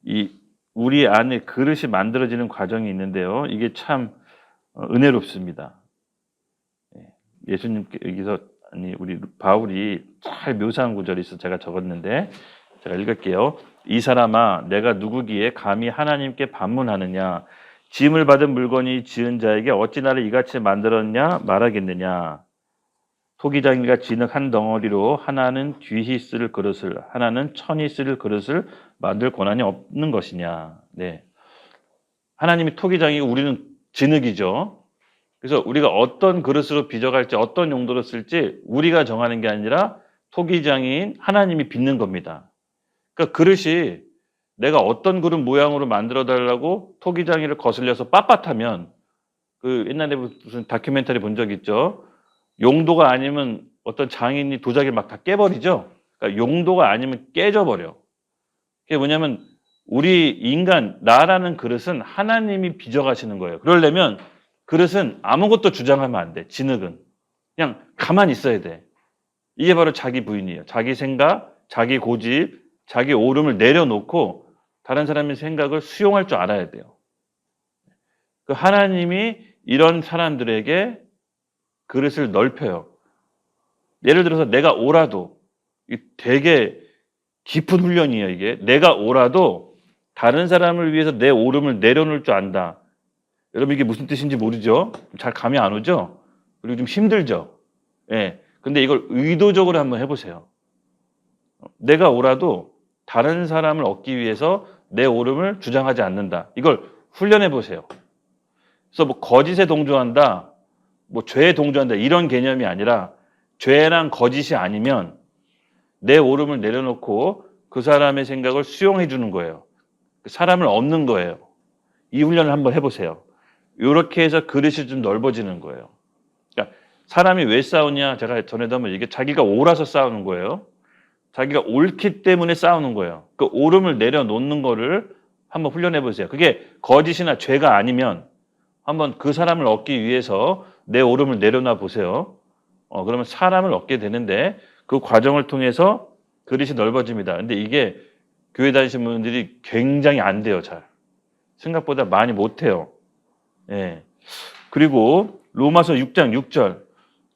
이 우리 안에 그릇이 만들어지는 과정이 있는데요. 이게 참 은혜롭습니다. 예수님께 여기서 우리 바울이 잘 묘사한 구절이 있어 제가 적었는데 제가 읽을게요. 이 사람아 내가 누구기에 감히 하나님께 반문하느냐 지음을 받은 물건이 지은 자에게 어찌 나를 이같이 만들었냐 말하겠느냐 토기장이가 진흙 한 덩어리로 하나는 뒤히 쓸 그릇을 하나는 천히 쓸 그릇을 만들 권한이 없는 것이냐. 네. 하나님이 토기장이고 우리는 진흙이죠. 그래서 우리가 어떤 그릇으로 빚어갈지 어떤 용도로 쓸지 우리가 정하는 게 아니라 토기장인 하나님이 빚는 겁니다. 그러니까 그릇이 내가 어떤 그릇 모양으로 만들어 달라고 토기장이를 거슬려서 빳빳하면 그 옛날에 무슨 다큐멘터리 본 적 있죠. 용도가 아니면 어떤 장인이 도자기를 막 다 깨버리죠. 그러니까 용도가 아니면 깨져버려. 그게 뭐냐면 우리 인간 나라는 그릇은 하나님이 빚어가시는 거예요. 그러려면 그릇은 아무것도 주장하면 안 돼. 진흙은 그냥 가만히 있어야 돼. 이게 바로 자기 부인이에요. 자기 생각, 자기 고집, 자기 오름을 내려놓고 다른 사람의 생각을 수용할 줄 알아야 돼요. 그 하나님이 이런 사람들에게 그릇을 넓혀요. 예를 들어서 내가 오라도 되게 깊은 훈련이에요. 이게 내가 오라도 다른 사람을 위해서 내 오름을 내려놓을 줄 안다. 여러분 이게 무슨 뜻인지 모르죠? 잘 감이 안 오죠? 그리고 좀 힘들죠? 예. 근데 이걸 의도적으로 한번 해보세요. 내가 오라도 다른 사람을 얻기 위해서 내 오름을 주장하지 않는다. 이걸 훈련해 보세요. 그래서 뭐 거짓에 동조한다, 뭐 죄에 동조한다 이런 개념이 아니라 죄랑 거짓이 아니면 내 오름을 내려놓고 그 사람의 생각을 수용해 주는 거예요. 그 사람을 얻는 거예요. 이 훈련을 한번 해보세요. 이렇게 해서 그릇이 좀 넓어지는 거예요. 그러니까 사람이 왜 싸우냐? 제가 전에도 한번 얘기해. 자기가 옳아서 싸우는 거예요. 자기가 옳기 때문에 싸우는 거예요. 그 오름을 내려놓는 거를 한번 훈련해 보세요. 그게 거짓이나 죄가 아니면 한번 그 사람을 얻기 위해서 내 오름을 내려놔 보세요. 그러면 사람을 얻게 되는데 그 과정을 통해서 그릇이 넓어집니다. 근데 이게 교회 다니시는 분들이 굉장히 안 돼요. 잘. 생각보다 많이 못해요. 예. 그리고 로마서 6장 6절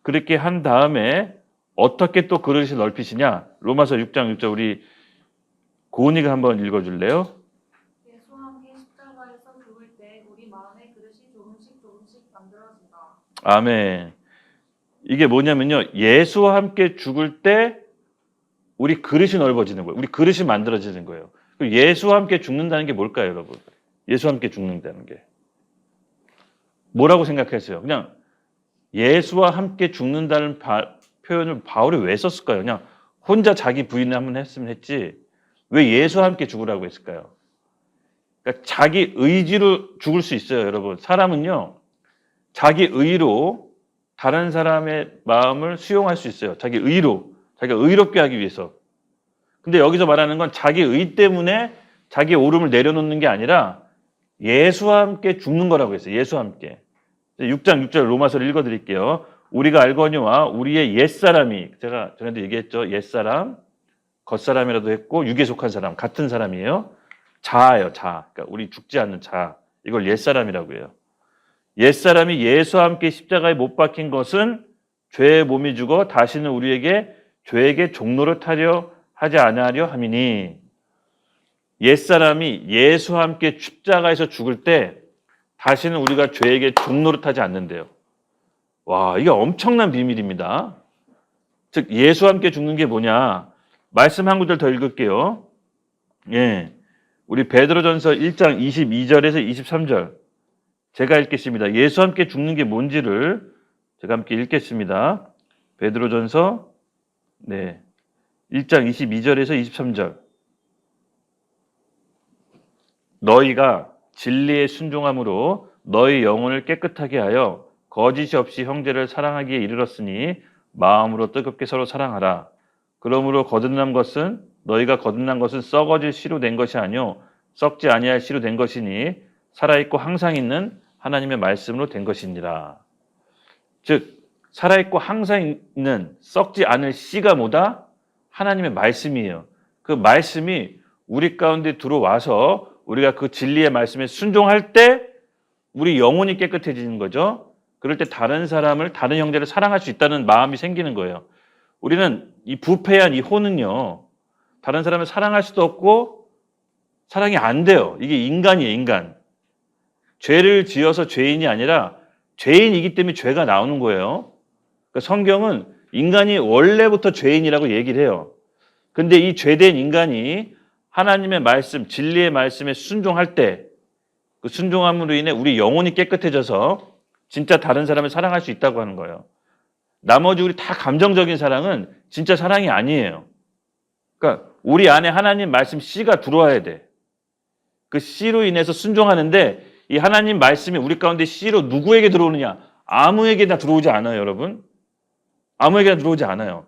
그렇게 한 다음에 어떻게 또 그릇이 넓히시냐? 로마서 6장 6절 우리 고은이가 한번 읽어줄래요? 예수와 함께 십자가에서 죽을 때 우리 마음의 그릇이 조금씩 만들어진다. 아멘. 이게 뭐냐면요. 예수와 함께 죽을 때 우리 그릇이 넓어지는 거예요. 우리 그릇이 만들어지는 거예요. 예수와 함께 죽는다는 게 뭘까요, 여러분? 예수와 함께 죽는다는 게. 뭐라고 생각했어요? 그냥 예수와 함께 죽는다는 표현을 바울이 왜 썼을까요? 그냥 혼자 자기 부인을 한번 했으면 했지 왜 예수와 함께 죽으라고 했을까요? 그러니까 자기 의지로 죽을 수 있어요, 여러분. 사람은요. 자기 의로 다른 사람의 마음을 수용할 수 있어요. 자기 의로. 자기가 의롭게 하기 위해서. 근데 여기서 말하는 건 자기 의 때문에 자기 오름을 내려놓는 게 아니라 예수와 함께 죽는 거라고 했어요. 예수와 함께. 6장 6절 로마서를 읽어드릴게요. 우리가 알거니와 우리의 옛사람이 제가 전에도 얘기했죠. 옛사람, 겉사람이라도 했고 육에 속한 사람 같은 사람이에요. 자아예요. 자아. 그러니까 우리 죽지 않는 자아. 이걸 옛사람이라고 해요. 옛사람이 예수와 함께 십자가에 못 박힌 것은 죄의 몸이 죽어 다시는 우리에게 죄에게 종로를 타려 하지 아니하려 함이니 옛사람이 예수와 함께 십자가에서 죽을 때 다시는 우리가 죄에게 종로를 타지 않는데요. 와, 이게 엄청난 비밀입니다. 즉 예수와 함께 죽는 게 뭐냐? 말씀 한 구절 더 읽을게요. 예, 우리 베드로전서 1장 22절에서 23절 제가 읽겠습니다. 예수와 함께 죽는 게 뭔지를 제가 함께 읽겠습니다. 베드로전서 1장 22절에서 23절 너희가 진리에 순종함으로 너희 영혼을 깨끗하게 하여 거짓이 없이 형제를 사랑하기에 이르렀으니 마음으로 뜨겁게 서로 사랑하라. 그러므로 거듭난 것은 너희가 거듭난 것은 썩어질 씨로 된 것이 아니요 썩지 아니할 씨로 된 것이니 살아있고 항상 있는 하나님의 말씀으로 된 것이니라. 즉 살아있고 항상 있는 썩지 않을 씨가 뭐다? 하나님의 말씀이에요. 그 말씀이 우리 가운데 들어와서 우리가 그 진리의 말씀에 순종할 때 우리 영혼이 깨끗해지는 거죠. 그럴 때 다른 사람을, 다른 형제를 사랑할 수 있다는 마음이 생기는 거예요. 우리는 이 부패한 이 혼은요, 다른 사람을 사랑할 수도 없고 사랑이 안 돼요. 이게 인간이에요, 인간. 죄를 지어서 죄인이 아니라 죄인이기 때문에 죄가 나오는 거예요. 그러니까 성경은 인간이 원래부터 죄인이라고 얘기를 해요. 근데 이 죄된 인간이 하나님의 말씀, 진리의 말씀에 순종할 때 그 순종함으로 인해 우리 영혼이 깨끗해져서 진짜 다른 사람을 사랑할 수 있다고 하는 거예요. 나머지 우리 다 감정적인 사랑은 진짜 사랑이 아니에요. 그러니까 우리 안에 하나님 말씀 씨가 들어와야 돼. 그 씨로 인해서 순종하는데 이 하나님 말씀이 우리 가운데 씨로 누구에게 들어오느냐? 아무에게나 들어오지 않아요, 여러분. 아무에게나 들어오지 않아요.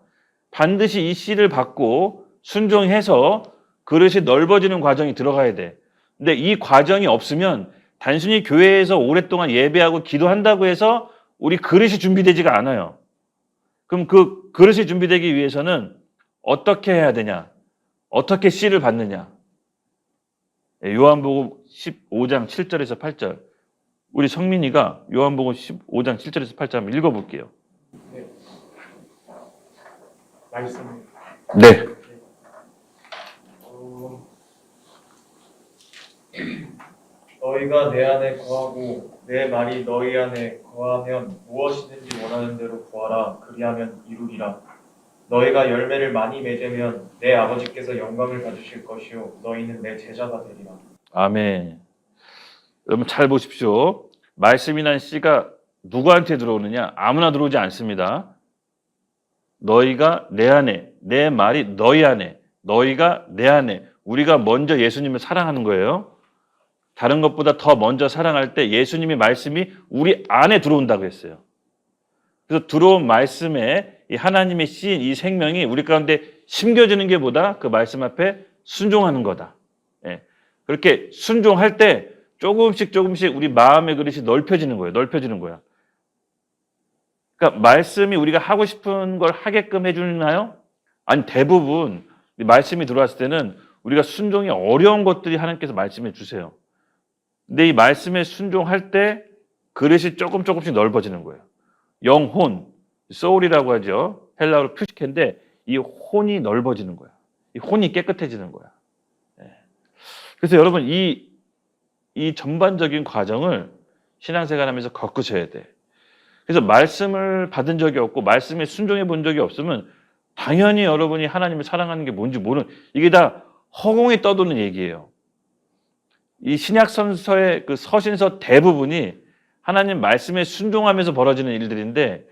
반드시 이 씨를 받고 순종해서 그릇이 넓어지는 과정이 들어가야 돼. 근데 이 과정이 없으면 단순히 교회에서 오랫동안 예배하고 기도한다고 해서 우리 그릇이 준비되지가 않아요. 그럼 그 그릇이 준비되기 위해서는 어떻게 해야 되냐? 어떻게 씨를 받느냐? 요한복음 15장 7절에서 8절. 우리 성민이가 요한복음 15장 7절에서 8절 한번 읽어볼게요. 말씀. 네. 너희가 내 안에 거하고 내 말이 너희 안에 거하면 무엇이든지 원하는 대로 구하라. 그리하면 이루리라. 너희가 열매를 많이 맺으면 내 아버지께서 영광을 받으실 것이요 너희는 내 제자가 되리라. 아멘. 여러분 잘 보십시오. 말씀이란 씨가 누구한테 들어오느냐? 아무나 들어오지 않습니다. 너희가 내 안에, 내 말이 너희 안에, 너희가 내 안에. 우리가 먼저 예수님을 사랑하는 거예요. 다른 것보다 더 먼저 사랑할 때 예수님의 말씀이 우리 안에 들어온다고 했어요. 그래서 들어온 말씀에 이 하나님의 씨인 이 생명이 우리 가운데 심겨지는 게 뭐다? 그 말씀 앞에 순종하는 거다. 예. 그렇게 순종할 때 조금씩 우리 마음의 그릇이 넓혀지는 거예요. 넓혀지는 거야. 그러니까 말씀이 우리가 하고 싶은 걸 하게끔 해주나요? 아니, 대부분 말씀이 들어왔을 때는 우리가 순종이 어려운 것들이 하나님께서 말씀해 주세요. 근데 이 말씀에 순종할 때 그릇이 조금씩 넓어지는 거예요. 영혼, 소울이라고 하죠. 헬라어로 퓨시케인데 이 혼이 넓어지는 거야. 이 혼이 깨끗해지는 거야. 그래서 여러분 이 전반적인 과정을 신앙생활하면서 겪으셔야 돼. 그래서 말씀을 받은 적이 없고 말씀에 순종해 본 적이 없으면 당연히 여러분이 하나님을 사랑하는 게 뭔지 모르는, 이게 다 허공에 떠도는 얘기예요. 이 신약 선서의 그 서신서 대부분이 하나님 말씀에 순종하면서 벌어지는 일들인데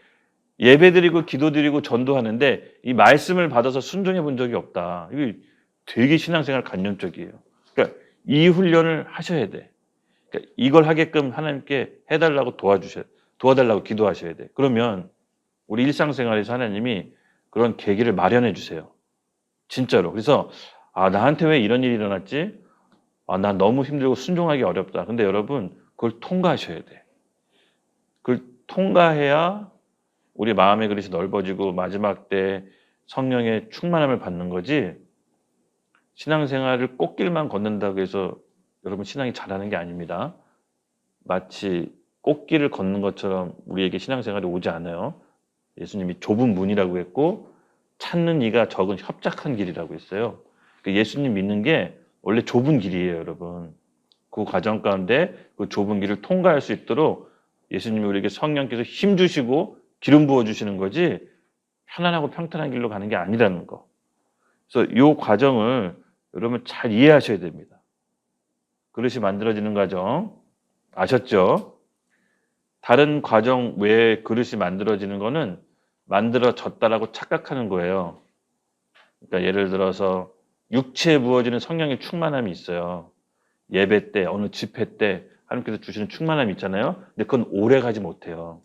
예배드리고 기도드리고 전도하는데 이 말씀을 받아서 순종해 본 적이 없다. 이게 되게 신앙생활 관념적이에요. 그러니까 이 훈련을 하셔야 돼. 그러니까 이걸 하게끔 하나님께 해달라고 도와달라고 기도하셔야 돼. 그러면 우리 일상생활에서 하나님이 그런 계기를 마련해 주세요. 진짜로. 그래서 나한테 왜 이런 일이 일어났지? 난 너무 힘들고 순종하기 어렵다. 근데 여러분 그걸 통과하셔야 돼. 그걸 통과해야 우리 마음의 그릇이 넓어지고 마지막 때 성령의 충만함을 받는 거지, 신앙생활을 꽃길만 걷는다고 해서 여러분 신앙이 잘하는 게 아닙니다. 마치 꽃길을 걷는 것처럼 우리에게 신앙생활이 오지 않아요. 예수님이 좁은 문이라고 했고 찾는 이가 적은 협착한 길이라고 했어요. 예수님 믿는 게 원래 좁은 길이에요, 여러분. 그 과정 가운데 그 좁은 길을 통과할 수 있도록 예수님이 우리에게 성령께서 힘 주시고 기름 부어 주시는 거지 편안하고 평탄한 길로 가는 게 아니라는 거. 그래서 이 과정을 여러분 잘 이해하셔야 됩니다. 그릇이 만들어지는 과정 아셨죠? 다른 과정 외에 그릇이 만들어지는 거는 만들어졌다라고 착각하는 거예요. 그러니까 예를 들어서 육체에 부어지는 성령의 충만함이 있어요. 예배 때, 어느 집회 때 하나님께서 주시는 충만함이 있잖아요. 근데 그건 오래 가지 못해요.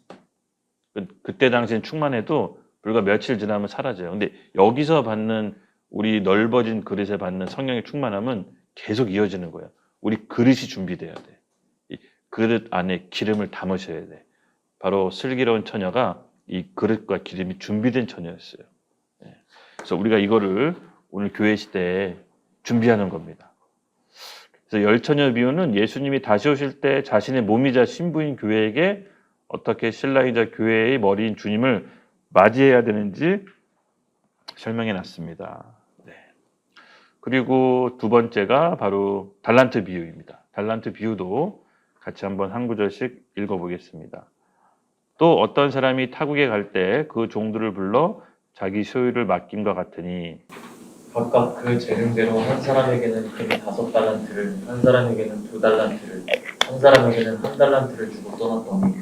그때 당시엔 충만해도 불과 며칠 지나면 사라져요. 근데 여기서 받는 우리 넓어진 그릇에 받는 성령의 충만함은 계속 이어지는 거예요. 우리 그릇이 준비돼야 돼. 이 그릇 안에 기름을 담으셔야 돼. 바로 슬기로운 처녀가 이 그릇과 기름이 준비된 처녀였어요. 예. 그래서 우리가 이거를 오늘 교회 시대에 준비하는 겁니다. 그래서 열처녀 비유는 예수님이 다시 오실 때 자신의 몸이자 신부인 교회에게 어떻게 신랑이자 교회의 머리인 주님을 맞이해야 되는지 설명해 놨습니다. 네. 그리고 두 번째가 바로 달란트 비유입니다. 달란트 비유도 같이 한번 한 구절씩 읽어보겠습니다. 또 어떤 사람이 타국에 갈 때 그 종들을 불러 자기 소유를 맡김과 같으니 각각 그 재능대로 한 사람에게는 금이 5달란트를, 한 사람에게는 2달란트를, 한 사람에게는 1달란트를 주고 떠났더니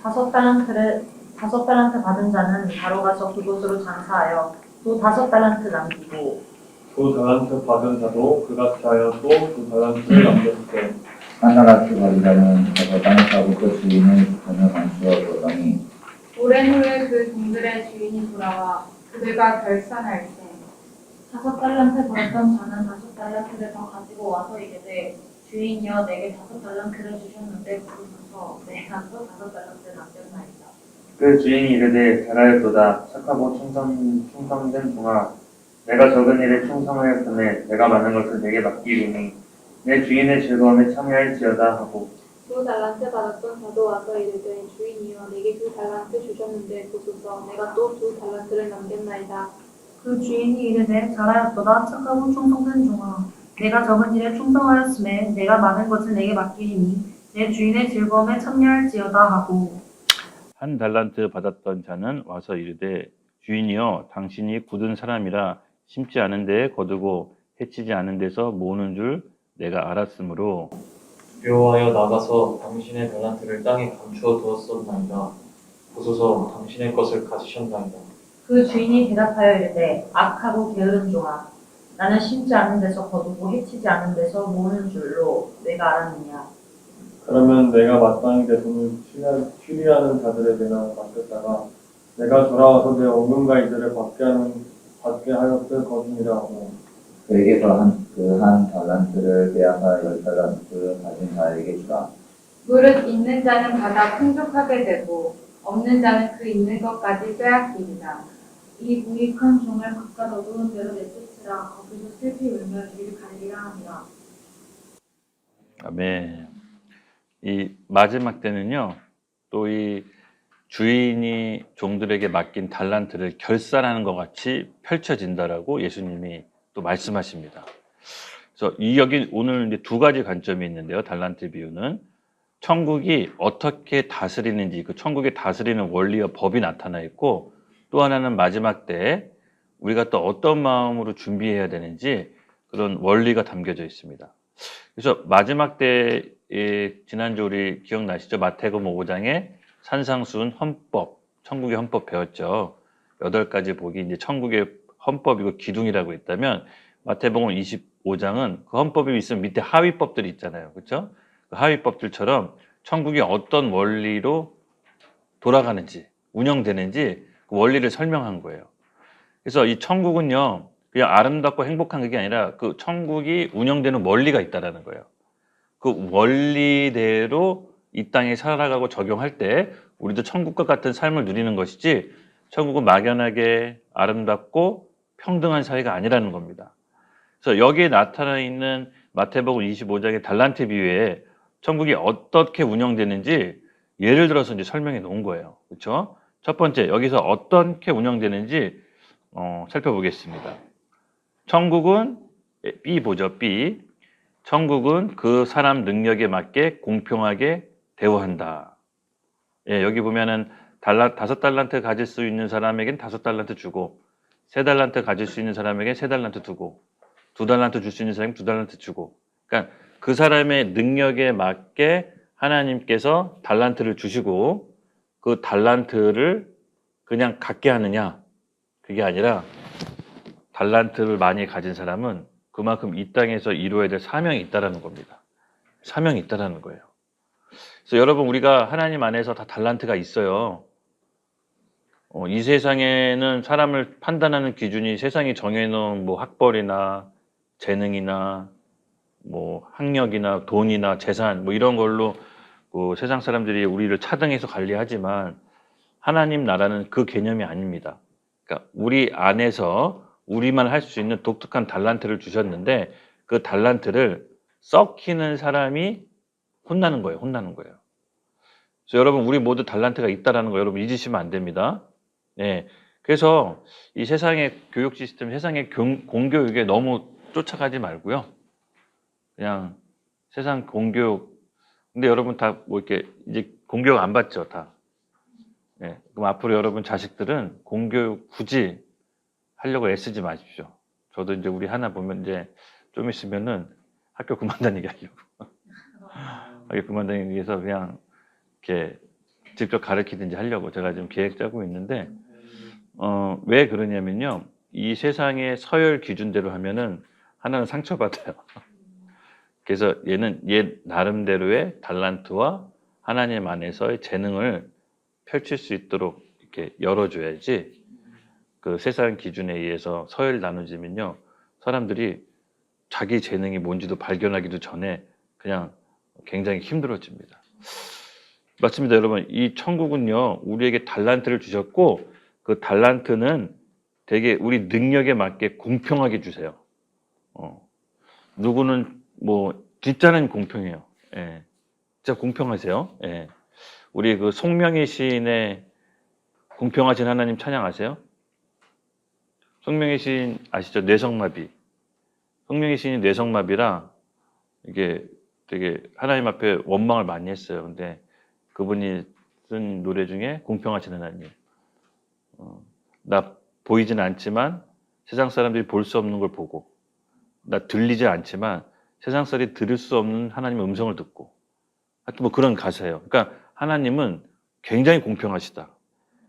5달란트 받은 자는 바로 가서 그곳으로 장사하여 또 5달란트 남기고 2달란트 받은 자도 그같이 하여 또 2달란트를 남겼을 한 달란트 받은 자는 가서 땅을 사고 그 주인을 전혀 감추어보더니 오랜 후에 그 종들의 주인이 돌아와 그들과 결산할세 5달란트 벌었던 자는 5달란트를 더 가지고 와서 이르되 주인이여 내게 5달란트를 주셨는데 그러셔서 내가 또 5달란트 남겼나이다. 그 주인이 이르되 잘하였도다. 착하고 충성된 종아, 내가 적은 일에 충성하였으며 내가 많은 것을 내게 맡기리니 내 주인의 즐거움에 참여할지어다 하고 2달란트 받았던 자도 와서 이르되 주인이여 내게 2달란트 주셨는데 보소서 내가 또 2달란트를 남겼나이다. 그 주인이 이르되 잘하였도다 착하고 충성된 종아 내가 적은 일에 충성하였음에 내가 많은 것을 내게 맡기리니 내 주인의 즐거움에 참여할지어다 하고 한 달란트 받았던 자는 와서 이르되 주인이여 당신이 굳은 사람이라 심지 않은 데에 거두고 해치지 않은 데서 모으는 줄 내가 알았으므로 묘하여 나가서 당신의 달란트를 땅에 감추어 두었었나이다. 보소서 당신의 것을 가지셨나이다. 그 주인이 대답하여 이르되 악하고 게으른 종아 나는 심지 않은 데서 거두고 해치지 않은 데서 모으는 줄로 내가 알았느냐. 그러면 내가 마땅히 내 돈을 추리하는 자들에게나 맡겼다가 내가 돌아와서 내 원금과 이들을 받게 하였을 것이니라 하고 그에게서 한 달란트를 빼앗아 10달란트 가진 자에게 주라. 무릇 있는 자는 받아 풍족하게 되고 없는 자는 그 있는 것까지 빼앗기리라. 이 무익한 종을 각각 어두운 데로 내쫓으라. 거기서 슬피 울며 길을 가리라 하니라. 아멘. 이 마지막 때는요, 또 이 주인이 종들에게 맡긴 달란트를 결산하는 것 같이 펼쳐진다라고 예수님이 또 말씀하십니다. 그래서 여기 오늘 이제 두 가지 관점이 있는데요. 달란트 비유는 천국이 어떻게 다스리는지, 그 천국의 다스리는 원리와 법이 나타나 있고, 또 하나는 마지막 때 우리가 또 어떤 마음으로 준비해야 되는지 그런 원리가 담겨져 있습니다. 그래서 마지막 때에 지난주 우리 기억나시죠? 마태복음 5장에 산상수훈 헌법, 천국의 헌법 배웠죠. 8가지 복이 이제 천국의 헌법이고 기둥이라고 있다면 마태복음 25장은 그 헌법이 있으면 밑에 하위법들이 있잖아요. 그렇죠? 그 하위법들처럼 천국이 어떤 원리로 돌아가는지, 운영되는지 그 원리를 설명한 거예요. 그래서 이 천국은요, 그냥 아름답고 행복한 게 아니라 그 천국이 운영되는 원리가 있다라는 거예요. 그 원리대로 이 땅에 살아가고 적용할 때 우리도 천국과 같은 삶을 누리는 것이지 천국은 막연하게 아름답고 평등한 사회가 아니라는 겁니다. 그래서 여기에 나타나 있는 마태복음 25장의 달란트 비유에 천국이 어떻게 운영되는지 예를 들어서 이제 설명해 놓은 거예요. 그렇죠? 첫 번째, 여기서 어떻게 운영되는지 살펴보겠습니다. 천국은 B 보죠. B. 천국은 그 사람 능력에 맞게 공평하게 대우한다. 예, 여기 보면은 5달란트 가질 수 있는 사람에겐 5달란트 주고 3달란트 가질 수 있는 사람에겐 3달란트 두고 2달란트 줄 수 있는 사람에겐 2달란트 주고, 그러니까 그 사람의 능력에 맞게 하나님께서 달란트를 주시고 그 달란트를 그냥 갖게 하느냐, 그게 아니라 달란트를 많이 가진 사람은 그만큼 이 땅에서 이루어야 될 사명이 있다라는 겁니다. 사명이 있다라는 거예요. 그래서 여러분, 우리가 하나님 안에서 다 달란트가 있어요. 이 세상에는 사람을 판단하는 기준이 세상이 정해놓은 뭐 학벌이나 재능이나 뭐 학력이나 돈이나 재산 뭐 이런 걸로 세상 사람들이 우리를 차등해서 관리하지만 하나님 나라는 그 개념이 아닙니다. 그러니까 우리 안에서 우리만 할 수 있는 독특한 달란트를 주셨는데 그 달란트를 썩히는 사람이 혼나는 거예요. 혼나는 거예요. 그래서 여러분 우리 모두 달란트가 있다라는 거 여러분 잊으시면 안 됩니다. 예. 그래서 이 세상의 교육 시스템, 세상의 공교육에 너무 쫓아가지 말고요. 그냥 세상 공교육. 근데 여러분 다 뭐 이렇게 이제 공교육 안 받죠, 다. 예. 그럼 앞으로 여러분 자식들은 공교육 굳이 하려고 애쓰지 마십시오. 저도 이제 우리 하나 보면 이제 좀 있으면은 학교 그만 다니게 하려고. 학교 그만 다니기 위해서 그냥 이렇게 직접 가르치든지 하려고 제가 지금 계획 짜고 있는데, 왜 그러냐면요. 이 세상의 서열 기준대로 하면은 하나는 상처받아요. 그래서 얘는 얘 나름대로의 달란트와 하나님 안에서의 재능을 펼칠 수 있도록 이렇게 열어줘야지 그 세상 기준에 의해서 서열 나누지면요. 사람들이 자기 재능이 뭔지도 발견하기도 전에 그냥 굉장히 힘들어집니다. 맞습니다, 여러분. 이 천국은요, 우리에게 달란트를 주셨고, 그 달란트는 되게 우리 능력에 맞게 공평하게 주세요. 누구는 진짜는 공평해요. 예. 진짜 공평하세요. 예. 우리 그 송명희 시인의 공평하신 하나님 찬양 아세요? 송명희 시인 아시죠? 뇌성마비. 송명희 시인이 뇌성마비라 이게 되게 하나님 앞에 원망을 많이 했어요. 근데 그분이 쓴 노래 중에 공평하신 하나님. 나 보이진 않지만 세상 사람들이 볼 수 없는 걸 보고, 나 들리지 않지만 세상 사람들이 들을 수 없는 하나님의 음성을 듣고, 하여튼 뭐 그런 가사예요. 그러니까 하나님은 굉장히 공평하시다.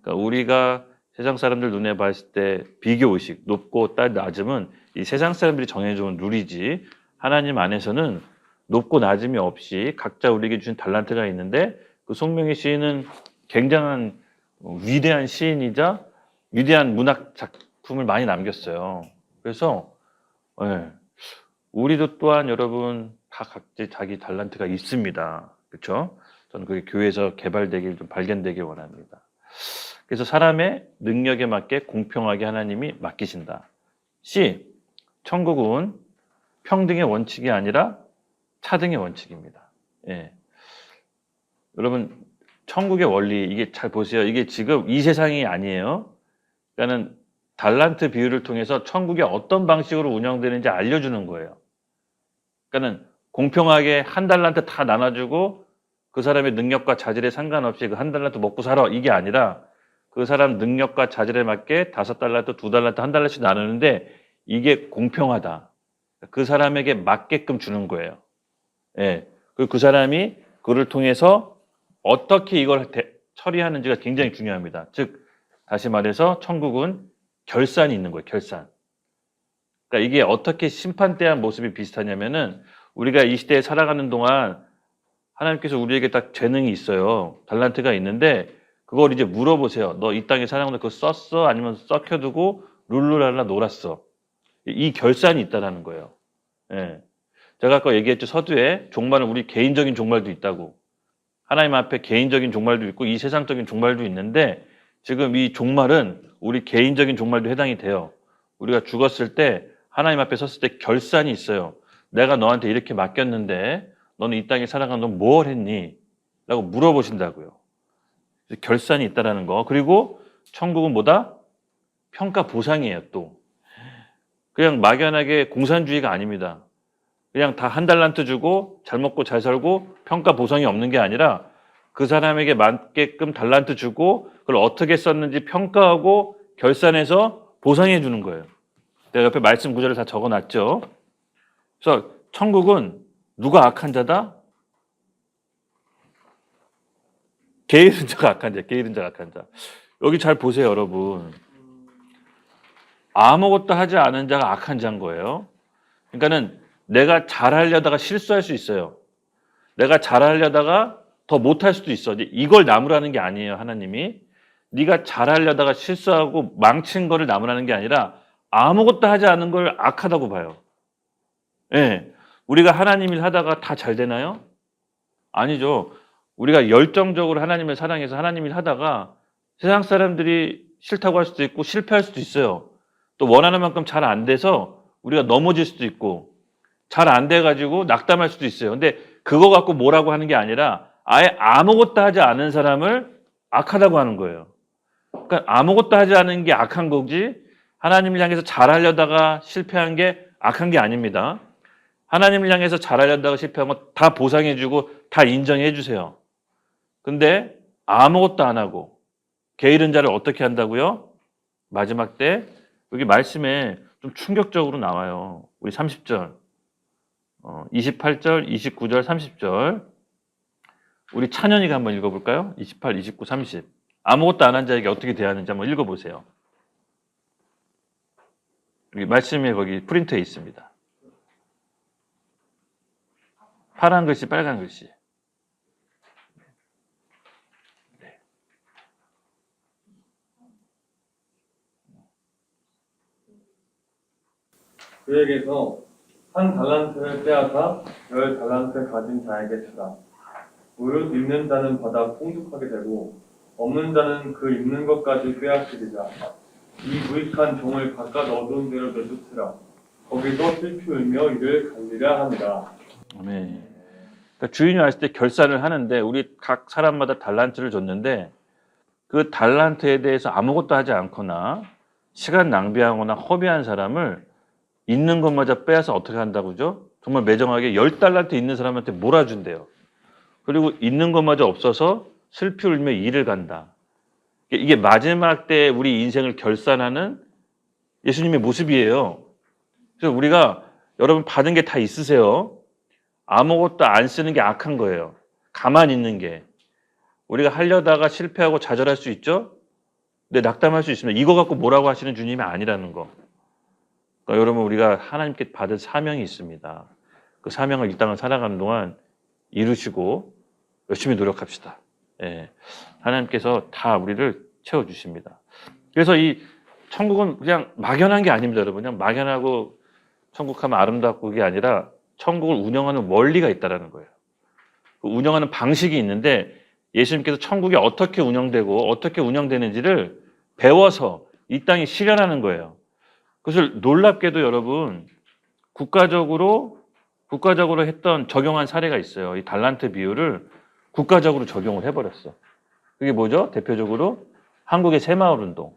그러니까 우리가 세상 사람들 눈에 봤을 때 비교의식, 높고 낮음은 이 세상 사람들이 정해준 룰이지, 하나님 안에서는 높고 낮음이 없이 각자 우리에게 주신 달란트가 있는데, 그 송명희 시인은 굉장한 위대한 시인이자 위대한 문학 작품을 많이 남겼어요. 그래서 우리도 또한 여러분 다 각자 자기 달란트가 있습니다. 그렇죠? 저는 그게 교회에서 개발되길 좀 발견되길 원합니다. 그래서 사람의 능력에 맞게 공평하게 하나님이 맡기신다. C. 천국은 평등의 원칙이 아니라 차등의 원칙입니다. 예. 여러분 천국의 원리 이게 잘 보세요. 이게 지금 이 세상이 아니에요. 그러니까는 달란트 비율을 통해서 천국이 어떤 방식으로 운영되는지 알려주는 거예요. 그러니까는 공평하게 한 달란트 다 나눠주고 그 사람의 능력과 자질에 상관없이 그 한 달란트 먹고 살아 이게 아니라 그 사람 능력과 자질에 맞게 5달란트, 2달란트, 1달란트씩 나누는데 이게 공평하다. 그 사람에게 맞게끔 주는 거예요. 예. 그리고 그 사람이 그를 통해서 어떻게 이걸 처리하는지가 굉장히 중요합니다. 즉 다시 말해서 천국은 결산이 있는 거예요. 결산. 그러니까 이게 어떻게 심판대한 모습이 비슷하냐면은 우리가 이 시대에 살아가는 동안 하나님께서 우리에게 딱 재능이 있어요. 달란트가 있는데 그걸 이제 물어보세요. 너 이 땅에 살아가는데 그거 썼어? 아니면 썩혀두고 룰루랄라 놀았어? 이 결산이 있다라는 거예요. 예. 제가 아까 얘기했죠. 서두에 종말은 우리 개인적인 종말도 있다고. 하나님 앞에 개인적인 종말도 있고 이 세상적인 종말도 있는데 지금 이 종말은 우리 개인적인 종말도 해당이 돼요. 우리가 죽었을 때 하나님 앞에 섰을 때 결산이 있어요. 내가 너한테 이렇게 맡겼는데 너는 이 땅에 살아가는 넌 뭘 했니? 라고 물어보신다고요. 결산이 있다라는 거. 그리고 천국은 뭐다? 평가 보상이에요. 또 그냥 막연하게 공산주의가 아닙니다. 그냥 다 한 달란트 주고 잘 먹고 잘 살고 평가 보상이 없는 게 아니라 그 사람에게 맞게끔 달란트 주고 그걸 어떻게 썼는지 평가하고 결산해서 보상해 주는 거예요. 내가 옆에 말씀 구절을 다 적어놨죠. 그래서 천국은 누가 악한 자다? 게으른 자가 악한 자, 게으른 자가 악한 자. 여기 잘 보세요, 여러분. 아무것도 하지 않은 자가 악한 자인 거예요. 그러니까는 내가 잘하려다가 실수할 수 있어요. 내가 잘하려다가 더 못할 수도 있어. 이걸 나무라는 게 아니에요, 하나님이. 네가 잘하려다가 실수하고 망친 거를 나무라는 게 아니라 아무것도 하지 않은 걸 악하다고 봐요. 예. 우리가 하나님 일 하다가 다 잘 되나요? 아니죠. 우리가 열정적으로 하나님을 사랑해서 하나님 일 하다가 세상 사람들이 싫다고 할 수도 있고 실패할 수도 있어요. 또 원하는 만큼 잘 안 돼서 우리가 넘어질 수도 있고 잘 안 돼가지고 낙담할 수도 있어요. 근데 그거 갖고 뭐라고 하는 게 아니라 아예 아무것도 하지 않은 사람을 악하다고 하는 거예요. 그러니까 아무것도 하지 않은 게 악한 거지 하나님을 향해서 잘하려다가 실패한 게 악한 게 아닙니다. 하나님을 향해서 잘하려다가 실패한 거 다 보상해주고 다 인정해주세요. 근데 아무것도 안 하고 개 잃은 자를 어떻게 한다고요? 마지막 때 여기 말씀에 좀 충격적으로 나와요. 우리 30절, 28절, 29절, 30절. 우리 찬현이가 한번 읽어볼까요? 28, 29, 30. 아무것도 안 한 자에게 어떻게 대하는지 한번 읽어보세요. 여기 말씀에 거기 프린트에 있습니다. 파란 글씨, 빨간 글씨. 그에게서 한 달란트를 빼앗아 10달란트 가진 자에게 주라. 무릇 있는 자는 받아 풍족하게 되고 없는 자는 그 있는 것까지 빼앗기리라. 이 무익한 종을 바깥 어두운 데로 내쫓으라. 거기서 슬피 울며 이를 갈리라 합니다. 아멘. 그러니까 주인이 왔을 때 결산을 하는데 우리 각 사람마다 달란트를 줬는데 그 달란트에 대해서 아무것도 하지 않거나 시간 낭비하거나 허비한 사람을 있는 것마저 빼앗아 어떻게 한다고죠? 정말 매정하게 10달란트 있는 사람한테 몰아준대요. 그리고 있는 것마저 없어서 슬피 울며 이를 간다. 이게 마지막 때 우리 인생을 결산하는 예수님의 모습이에요. 그래서 우리가 여러분 받은 게 다 있으세요. 아무것도 안 쓰는 게 악한 거예요. 가만히 있는 게. 우리가 하려다가 실패하고 좌절할 수 있죠? 근데 낙담할 수 있습니다. 이거 갖고 뭐라고 하시는 주님이 아니라는 거. 그러니까 여러분 우리가 하나님께 받은 사명이 있습니다. 그 사명을 이 땅을 살아가는 동안 이루시고 열심히 노력합시다. 예. 하나님께서 다 우리를 채워주십니다. 그래서 이 천국은 그냥 막연한 게 아닙니다, 여러분. 그냥 막연하고 천국하면 아름답고 그게 아니라 천국을 운영하는 원리가 있다는 거예요. 그 운영하는 방식이 있는데 예수님께서 천국이 어떻게 운영되고 어떻게 운영되는지를 배워서 이 땅에 실현하는 거예요. 그것을 놀랍게도 여러분 국가적으로 했던 적용한 사례가 있어요. 이 달란트 비유를 국가적으로 적용을 해버렸어. 그게 뭐죠? 대표적으로 한국의 새마을운동.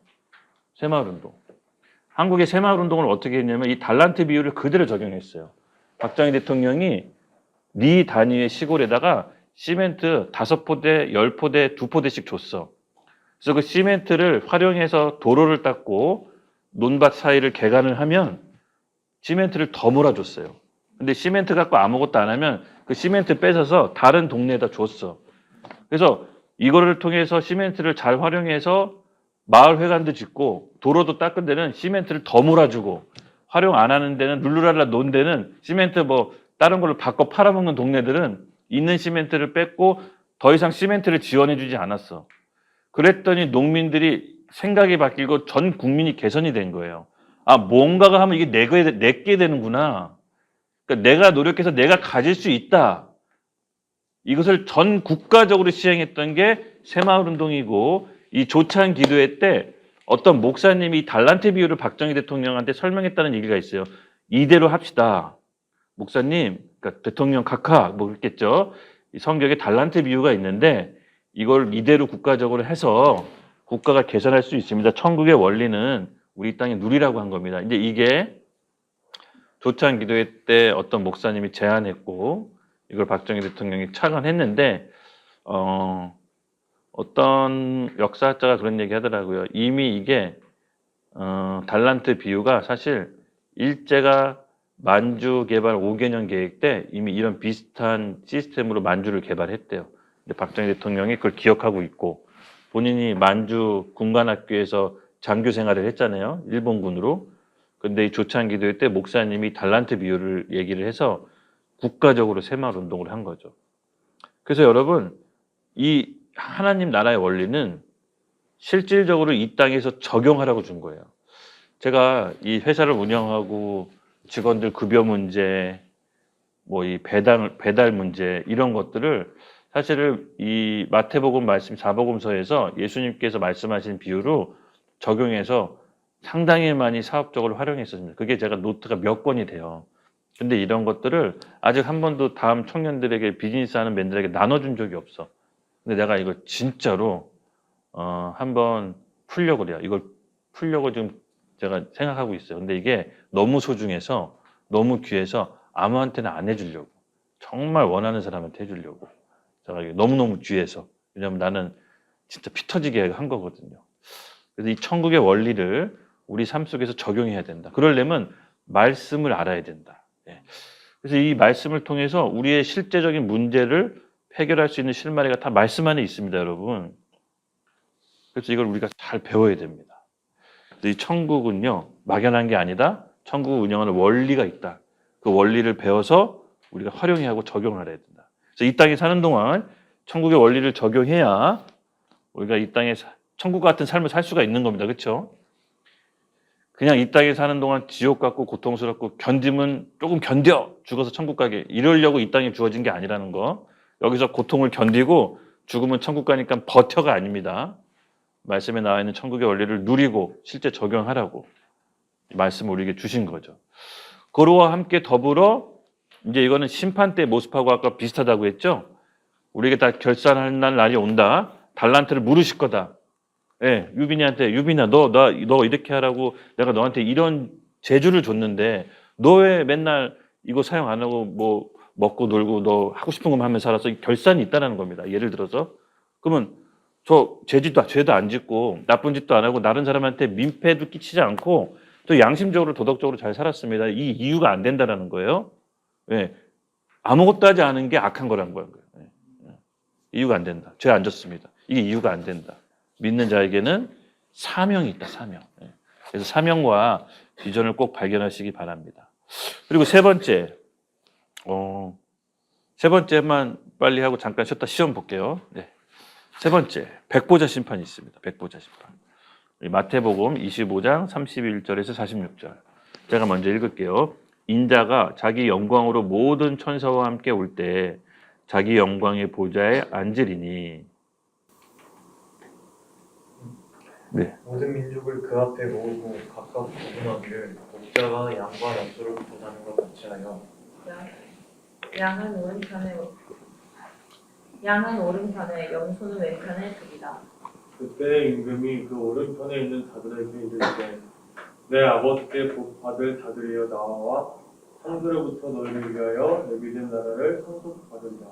한국의 새마을운동을 어떻게 했냐면 이 달란트 비유를 그대로 적용했어요. 박정희 대통령이 리 단위의 시골에다가 시멘트 5포대, 10포대, 2포대씩 줬어. 그래서 그 시멘트를 활용해서 도로를 닦고 논밭 사이를 개간을 하면 시멘트를 더 몰아줬어요. 근데 시멘트 갖고 아무것도 안 하면 그 시멘트 뺏어서 다른 동네에다 줬어. 그래서 이거를 통해서 시멘트를 잘 활용해서 마을 회관도 짓고 도로도 닦은 데는 시멘트를 더 몰아주고 활용 안 하는 데는 룰루랄라 논 데는 시멘트 뭐 다른 걸로 바꿔 팔아먹는 동네들은 있는 시멘트를 뺐고 더 이상 시멘트를 지원해주지 않았어. 그랬더니 농민들이 생각이 바뀌고 전 국민이 개선이 된 거예요. 아, 뭔가가 하면 이게 내게 되는구나. 그러니까 내가 노력해서 내가 가질 수 있다. 이것을 전 국가적으로 시행했던 게 새마을운동이고 이 조찬 기도회 때 어떤 목사님이 달란트 비유를 박정희 대통령한테 설명했다는 얘기가 있어요. 이대로 합시다. 목사님, 그러니까 대통령 각하 뭐 그랬겠죠. 이 성경에 달란트 비유가 있는데 이걸 이대로 국가적으로 해서 국가가 개선할 수 있습니다. 천국의 원리는 우리 땅에 누리라고 한 겁니다. 이제 이게 조찬 기도회 때 어떤 목사님이 제안했고 이걸 박정희 대통령이 착안했는데 어떤 역사학자가 그런 얘기 하더라고요. 이미 이게 달란트 비유가 사실 일제가 만주 개발 5개년 계획 때 이미 이런 비슷한 시스템으로 만주를 개발했대요. 근데 박정희 대통령이 그걸 기억하고 있고 본인이 만주 군관학교에서 장교 생활을 했잖아요. 일본군으로. 근데 이 조찬 기도회 때 목사님이 달란트 비유를 얘기를 해서 국가적으로 새마을운동을 한 거죠. 그래서 여러분 이 하나님 나라의 원리는 실질적으로 이 땅에서 적용하라고 준 거예요. 제가 이 회사를 운영하고 직원들 급여 문제, 뭐 이 배달 문제 이런 것들을 사실은 이 마태복음 말씀 4복음서에서 예수님께서 말씀하신 비유로 적용해서 상당히 많이 사업적으로 활용했었습니다. 그게 제가 노트가 몇 권이 돼요. 근데 이런 것들을 아직 한 번도 다음 청년들에게 비즈니스하는 맨들에게 나눠준 적이 없어. 근데 내가 이걸 진짜로 한번 풀려고 그래요. 이걸 풀려고 지금 제가 생각하고 있어요. 근데 이게 너무 소중해서 너무 귀해서 아무한테나 안 해주려고. 정말 원하는 사람한테 해주려고. 제가 이게 너무너무 귀해서. 왜냐면 나는 진짜 피 터지게 한 거거든요. 그래서 이 천국의 원리를 우리 삶 속에서 적용해야 된다. 그러려면 말씀을 알아야 된다. 예. 그래서 이 말씀을 통해서 우리의 실제적인 문제를 해결할 수 있는 실마리가 다 말씀 안에 있습니다, 여러분. 그래서 이걸 우리가 잘 배워야 됩니다. 그래서 이 천국은요, 막연한 게 아니다. 천국을 운영하는 원리가 있다. 그 원리를 배워서 우리가 활용해야 하고 적용을 해야 된다. 그래서 이 땅에 사는 동안 천국의 원리를 적용해야 우리가 이 땅에 천국 같은 삶을 살 수가 있는 겁니다. 그렇죠? 그냥 이 땅에 사는 동안 지옥 같고 고통스럽고 견디면 조금 견뎌 죽어서 천국 가게 이러려고 이 땅에 주어진 게 아니라는 거. 여기서 고통을 견디고 죽으면 천국 가니까 버텨가 아닙니다. 말씀에 나와 있는 천국의 원리를 누리고 실제 적용하라고 말씀을 우리에게 주신 거죠. 그로와 함께 더불어 이제 이거는 심판 때 모습하고 아까 비슷하다고 했죠. 우리에게 다 결산할 날이 온다. 달란트를 물으실 거다. 예, 유빈이한테 유빈아 너 이렇게 하라고 내가 너한테 이런 재주를 줬는데 너 왜 맨날 이거 사용 안 하고 뭐 먹고 놀고 너 하고 싶은 것만 하면 살아서 결산이 있다는 겁니다. 예를 들어서 그러면 저 죄도 안 짓고 나쁜 짓도 안 하고 다른 사람한테 민폐도 끼치지 않고 또 양심적으로 도덕적으로 잘 살았습니다. 이 이유가 안 된다라는 거예요. 예, 아무것도 하지 않은 게 악한 거란 거예요. 예. 이유가 안 된다. 죄 안 졌습니다. 이게 이유가 안 된다. 믿는 자에게는 사명이 있다. 사명. 예. 그래서 사명과 비전을 꼭 발견하시기 바랍니다. 그리고 세 번째만 빨리 하고 잠깐 쉬었다 시험 볼게요. 네. 세 번째, 백보자 심판이 있습니다. 백보자 심판. 마태복음 25장 31절에서 46절. 제가 먼저 읽을게요. 인자가 자기 영광으로 모든 천사와 함께 올 때 자기 영광의 보좌에 앉으리니. 네. 모든 민족을 그 앞에 모으고 각각 구분하기를 목자가 양과 염소를 구분하는 것 같이 하여 양은 오른편에 염소는 왼편에 두리라. 그때 임금이 그 오른편에 있는 자들에게 이르시되 내 아버지께 복 받을 자들이여 나와 하늘로부터 너희를 위하여 예비된 나라를 상속받으리라.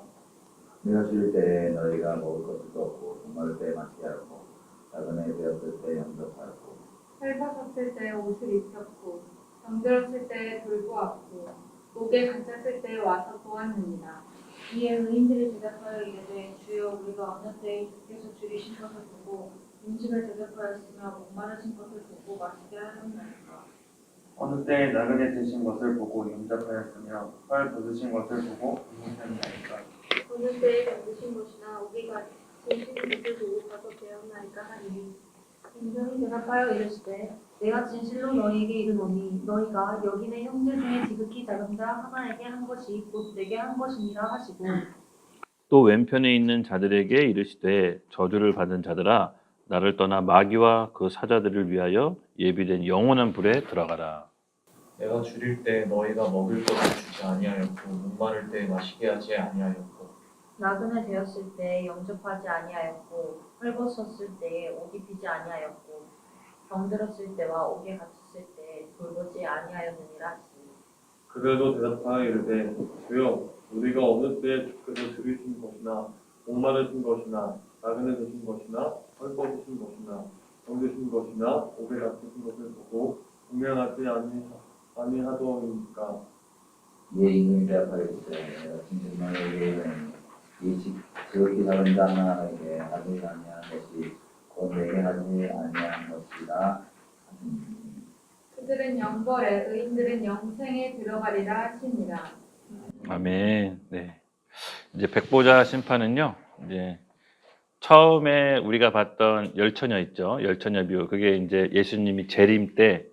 내가 줄 때 너희가 먹을 것도 없고 목마를 때 마시게 하고 작은 애 되었을 때 영접하였고 헐벗었을 때 옷을 입혔고 병들었을 때 돌보았고 목에 갇혔을 때 와서 보았느니라. 이에 의인들이 대답하여 이르되 주여 우리가 어느 때에 주께서 줄이신 것을 보고 음식을 대접하였으며 목마르신 것을 보고 마시게 하였나이까. 어느 때에 나그네 되신 것을 보고 영접하였으며 헐 벗으신 것을 보고 인문하였나이까. 어느 때에 만드신 것이나 우리가 진신 것을 보고 가서 배웠나이까 하니 임금이 대답하여 이르시되 내가 진실로 너희에게 이르노니 너희가 여기 내 형제 중에 지극히 작은 자 하나에게 한 것이 곧 내게 한 것이니라 하시고 또 왼편에 있는 자들에게 이르시되 저주를 받은 자들아 나를 떠나 마귀와 그 사자들을 위하여 예비된 영원한 불에 들어가라. 내가 줄일 때 너희가 먹을 것을 주지 아니하였고 목마를 때 마시게 하지 아니하였고 나그네 되었을 때 영접하지 아니하였고 헐벗었을 때에 옷 입히지 아니하였고 병들었을 때와 옥에 갇혔을 때 돌보지 아니하였느니라 하시니 그들도 대답하여 이르되 주여 우리가 어느 때에 주께서 들으신 것이나 목마르신 것이나 나그네 되신 것이나 헐벗으신 것이나 병드신 것이나 옥에 갇히신 것을 보고 분명하지 아니하더이니까. 이에 임금이 대답하였으되 내가 진실 너희에게 이르노니 이 지극히 작은 자 하나에게 하지 아니한 것이 곧 내게 하지 아니한 것이라 하시니 그들은 영벌에 의인들은 영생에 들어가리라 하시니라. 아멘. 네. 이제 백보자 심판은요. 이제 처음에 우리가 봤던 열처녀 있죠. 열처녀 비유. 그게 이제 예수님이 재림 때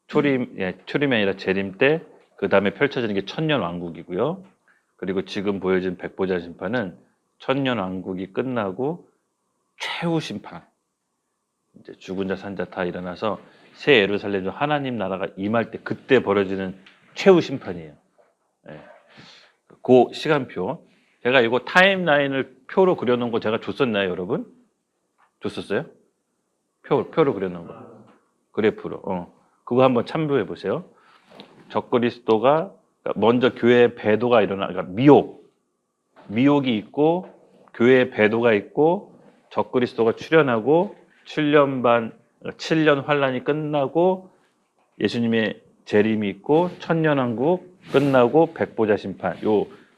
초림이 아니라 재림 때 그 다음에 펼쳐지는 게 천년 왕국이고요. 그리고 지금 보여진 백보자 심판은 천년 왕국이 끝나고 최후 심판. 이제 죽은 자 산 자 다 일어나서 새 예루살렘 하나님 나라가 임할 때 그때 벌어지는 최후 심판이에요. 예. 그 시간표. 제가 이거 타임라인을 표로 그려놓은 거 제가 줬었나요, 여러분? 줬었어요? 표로 그려놓은 거. 그래프로. 그거 한번 참조해 보세요. 적그리스도가 먼저 교회의 배도가 그러니까 미혹이 있고 교회의 배도가 있고 적그리스도가 출현하고 7년 환란이 끝나고 예수님의 재림이 있고 천년왕국 끝나고 백보자 심판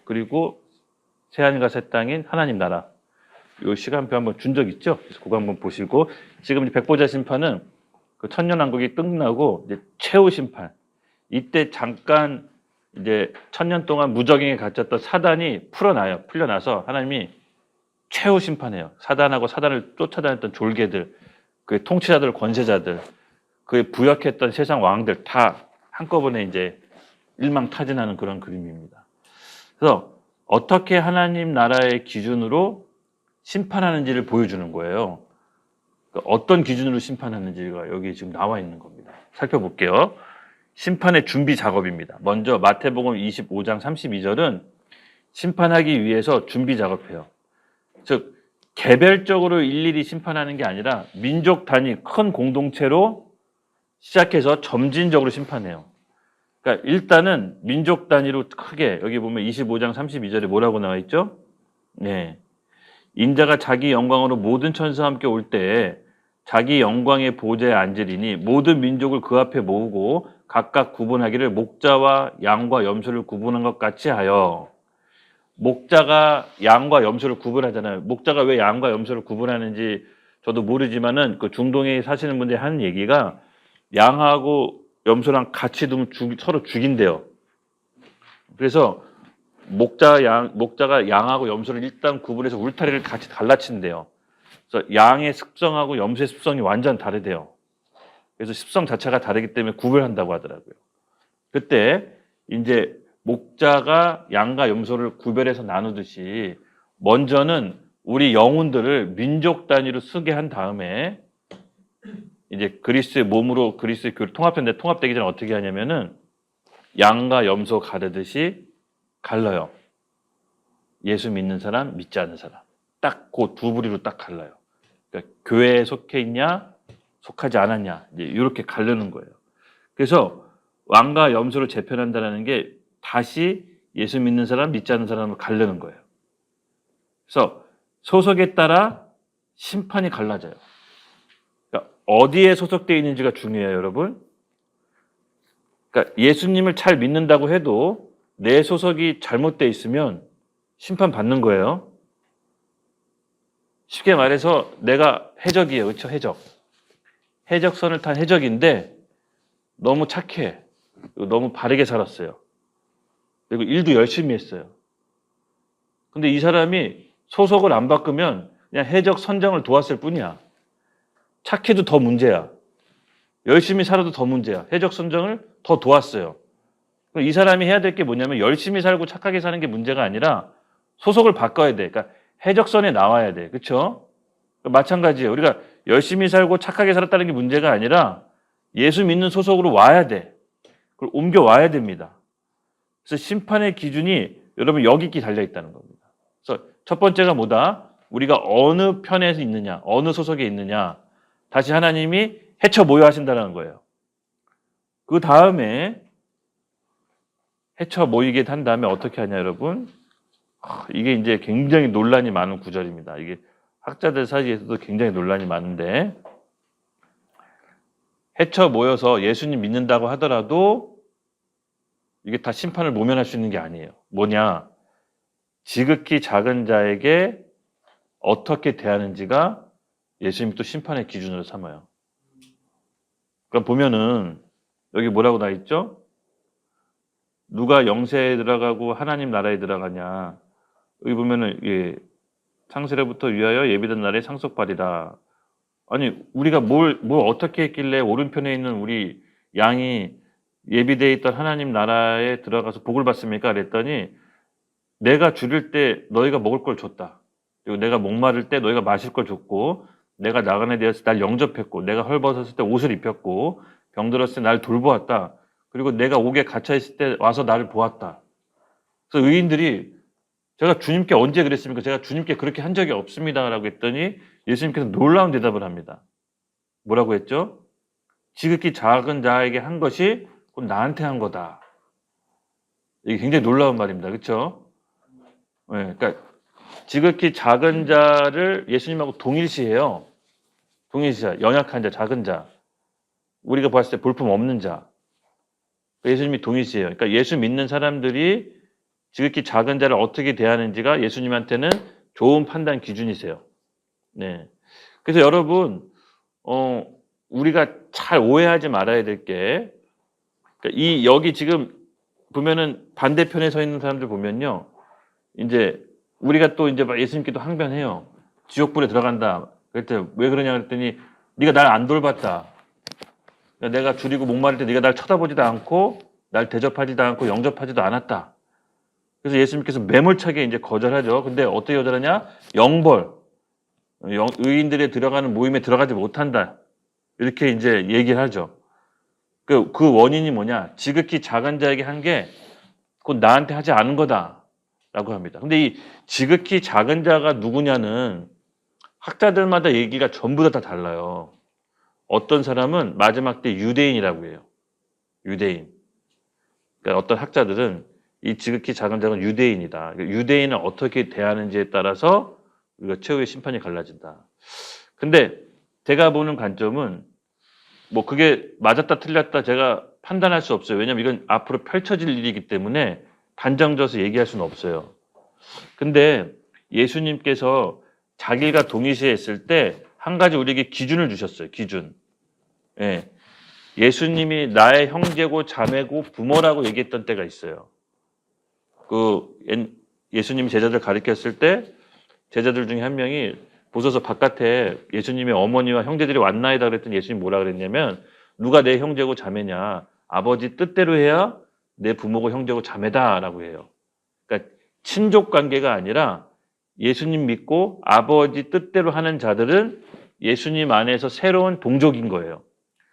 그리고 새하늘과 새 땅인 하나님 나라 요 시간표 한번 준 적 있죠? 그래서 그거 한번 보시고 지금 백보자 심판은 그 천년왕국이 끝나고 이제 최후 심판 이때 잠깐 이제 천년 동안 무적행에 갇혔던 사단이 풀려나서 하나님이 최후 심판해요. 사단하고 사단을 쫓아다녔던 졸개들, 그 통치자들, 권세자들, 그 부역했던 세상 왕들 다 한꺼번에 이제 일망타진하는 그런 그림입니다. 그래서 어떻게 하나님 나라의 기준으로 심판하는지를 보여주는 거예요. 그러니까 어떤 기준으로 심판하는지가 여기 지금 나와 있는 겁니다. 살펴볼게요. 심판의 준비 작업입니다. 먼저 마태복음 25장 32절은 심판하기 위해서 준비 작업해요. 즉 개별적으로 일일이 심판하는 게 아니라 민족 단위 큰 공동체로 시작해서 점진적으로 심판해요. 그러니까 일단은 민족 단위로 크게 여기 보면 25장 32절에 뭐라고 나와 있죠? 네. 인자가 자기 영광으로 모든 천사와 함께 올 때에 자기 영광의 보좌에 앉으리니 모든 민족을 그 앞에 모으고 각각 구분하기를 목자와 양과 염소를 구분한 것 같이 하여 목자가 양과 염소를 구분하잖아요. 목자가 왜 양과 염소를 구분하는지 저도 모르지만은 그 중동에 사시는 분들이 하는 얘기가 양하고 염소랑 같이 두면 서로 죽인대요. 그래서 목자가 양하고 염소를 일단 구분해서 울타리를 같이 갈라친대요. 그래서 양의 습성하고 염소의 습성이 완전 다르대요. 그래서 습성 자체가 다르기 때문에 구별한다고 하더라고요. 그때 이제 목자가 양과 염소를 구별해서 나누듯이 먼저는 우리 영혼들을 민족 단위로 쓰게 한 다음에 이제 그리스도의 몸으로 그리스도의 교회를 통합했는데 통합되기 전에 어떻게 하냐면은 양과 염소 가르듯이 갈라요. 예수 믿는 사람, 믿지 않는 사람. 딱 그 두 부리로 딱 갈라요. 그러니까 교회에 속해 있냐, 속하지 않았냐, 이제 이렇게 가르는 거예요. 그래서 왕과 염소를 재편한다는 게 다시 예수 믿는 사람, 믿지 않는 사람을 가르는 거예요. 그래서 소속에 따라 심판이 갈라져요. 그러니까 어디에 소속되어 있는지가 중요해요, 여러분. 그러니까 예수님을 잘 믿는다고 해도 내 소속이 잘못되어 있으면 심판 받는 거예요. 쉽게 말해서 내가 해적이에요. 그렇죠? 해적선을 탄 해적인데 너무 착해. 너무 바르게 살았어요. 그리고 일도 열심히 했어요. 근데 이 사람이 소속을 안 바꾸면 그냥 해적 선장을 도왔을 뿐이야. 착해도 더 문제야. 열심히 살아도 더 문제야. 해적 선장을 더 도왔어요. 이 사람이 해야 될 게 뭐냐면 열심히 살고 착하게 사는 게 문제가 아니라 소속을 바꿔야 돼. 그러니까 해적선에 나와야 돼. 그렇죠? 마찬가지예요. 우리가 열심히 살고 착하게 살았다는 게 문제가 아니라 예수 믿는 소속으로 와야 돼. 그걸 옮겨와야 됩니다. 그래서 심판의 기준이 여러분 여기끼 달려있다는 겁니다. 그래서 첫 번째가 뭐다? 우리가 어느 편에서 있느냐, 어느 소속에 있느냐, 다시 하나님이 해쳐 모여 하신다는 거예요. 그 다음에 해쳐 모이게 한 다음에 어떻게 하냐, 여러분? 이게 이제 굉장히 논란이 많은 구절입니다. 이게 학자들 사이에서도 굉장히 논란이 많은데, 해쳐 모여서 예수님 믿는다고 하더라도 이게 다 심판을 모면할 수 있는 게 아니에요. 뭐냐? 지극히 작은 자에게 어떻게 대하는지가 예수님이 또 심판의 기준으로 삼아요. 그럼 보면은 여기 뭐라고 나 있죠? 누가 영세에 들어가고 하나님 나라에 들어가냐? 여기 보면은 예, 창세로부터 위하여 예비된 날에 상속받이라. 아니 우리가 뭘 어떻게 했길래 오른편에 있는 우리 양이 예비되어 있던 하나님 나라에 들어가서 복을 받습니까? 그랬더니 내가 줄일 때 너희가 먹을 걸 줬다. 그리고 내가 목마를 때 너희가 마실 걸 줬고, 내가 나그네 되었을 때 날 영접했고, 내가 헐벗었을 때 옷을 입혔고, 병들었을 때 날 돌보았다. 그리고 내가 옥에 갇혀 있을 때 와서 나를 보았다. 그래서 의인들이 제가 주님께 언제 그랬습니까? 제가 주님께 그렇게 한 적이 없습니다라고 했더니 예수님께서 놀라운 대답을 합니다. 뭐라고 했죠? 지극히 작은 자에게 한 것이 곧 나한테 한 거다. 이게 굉장히 놀라운 말입니다. 그렇죠? 네, 그러니까 지극히 작은 자를 예수님하고 동일시해요. 동일시해요. 연약한 자, 작은 자. 우리가 봤을 때 볼품 없는 자. 예수님이 동일시해요. 그러니까 예수 믿는 사람들이 지극히 작은 자를 어떻게 대하는지가 예수님한테는 좋은 판단 기준이세요. 네. 그래서 여러분, 우리가 잘 오해하지 말아야 될 게, 그러니까 여기 지금 보면은 반대편에 서 있는 사람들 보면요. 이제 우리가 또 이제 막 예수님께도 항변해요. 지옥불에 들어간다. 그랬더니 왜 그러냐 그랬더니 네가 날 안 돌봤다. 내가 줄이고 목마를 때 네가 날 쳐다보지도 않고 날 대접하지도 않고 영접하지도 않았다. 그래서 예수님께서 매몰차게 이제 거절하죠. 근데 어떻게 거절하냐? 영벌. 의인들에 들어가는 모임에 들어가지 못한다. 이렇게 이제 얘기를 하죠. 그 원인이 뭐냐? 지극히 작은 자에게 한 게 곧 나한테 하지 않은 거다라고 합니다. 근데 이 지극히 작은 자가 누구냐는 학자들마다 얘기가 전부 다 달라요. 어떤 사람은 마지막 때 유대인이라고 해요. 유대인. 그러니까 어떤 학자들은 이 지극히 작은 자는 유대인이다. 유대인을 어떻게 대하는지에 따라서 우리가 최후의 심판이 갈라진다. 근데 제가 보는 관점은 뭐 그게 맞았다 틀렸다 제가 판단할 수 없어요. 왜냐면 이건 앞으로 펼쳐질 일이기 때문에 단정져서 얘기할 수는 없어요. 근데 예수님께서 자기가 동일시했을 때 한 가지 우리에게 기준을 주셨어요. 기준. 예. 예수님이 나의 형제고 자매고 부모라고 얘기했던 때가 있어요. 예수님이 제자들 가르쳤을 때 제자들 중에 한 명이 보소서 바깥에 예수님의 어머니와 형제들이 왔나이다 그랬더니 예수님이 뭐라 그랬냐면 누가 내 형제고 자매냐 아버지 뜻대로 해야 내 부모고 형제고 자매다라고 해요. 그러니까 친족 관계가 아니라 예수님 믿고 아버지 뜻대로 하는 자들은 예수님 안에서 새로운 동족인 거예요.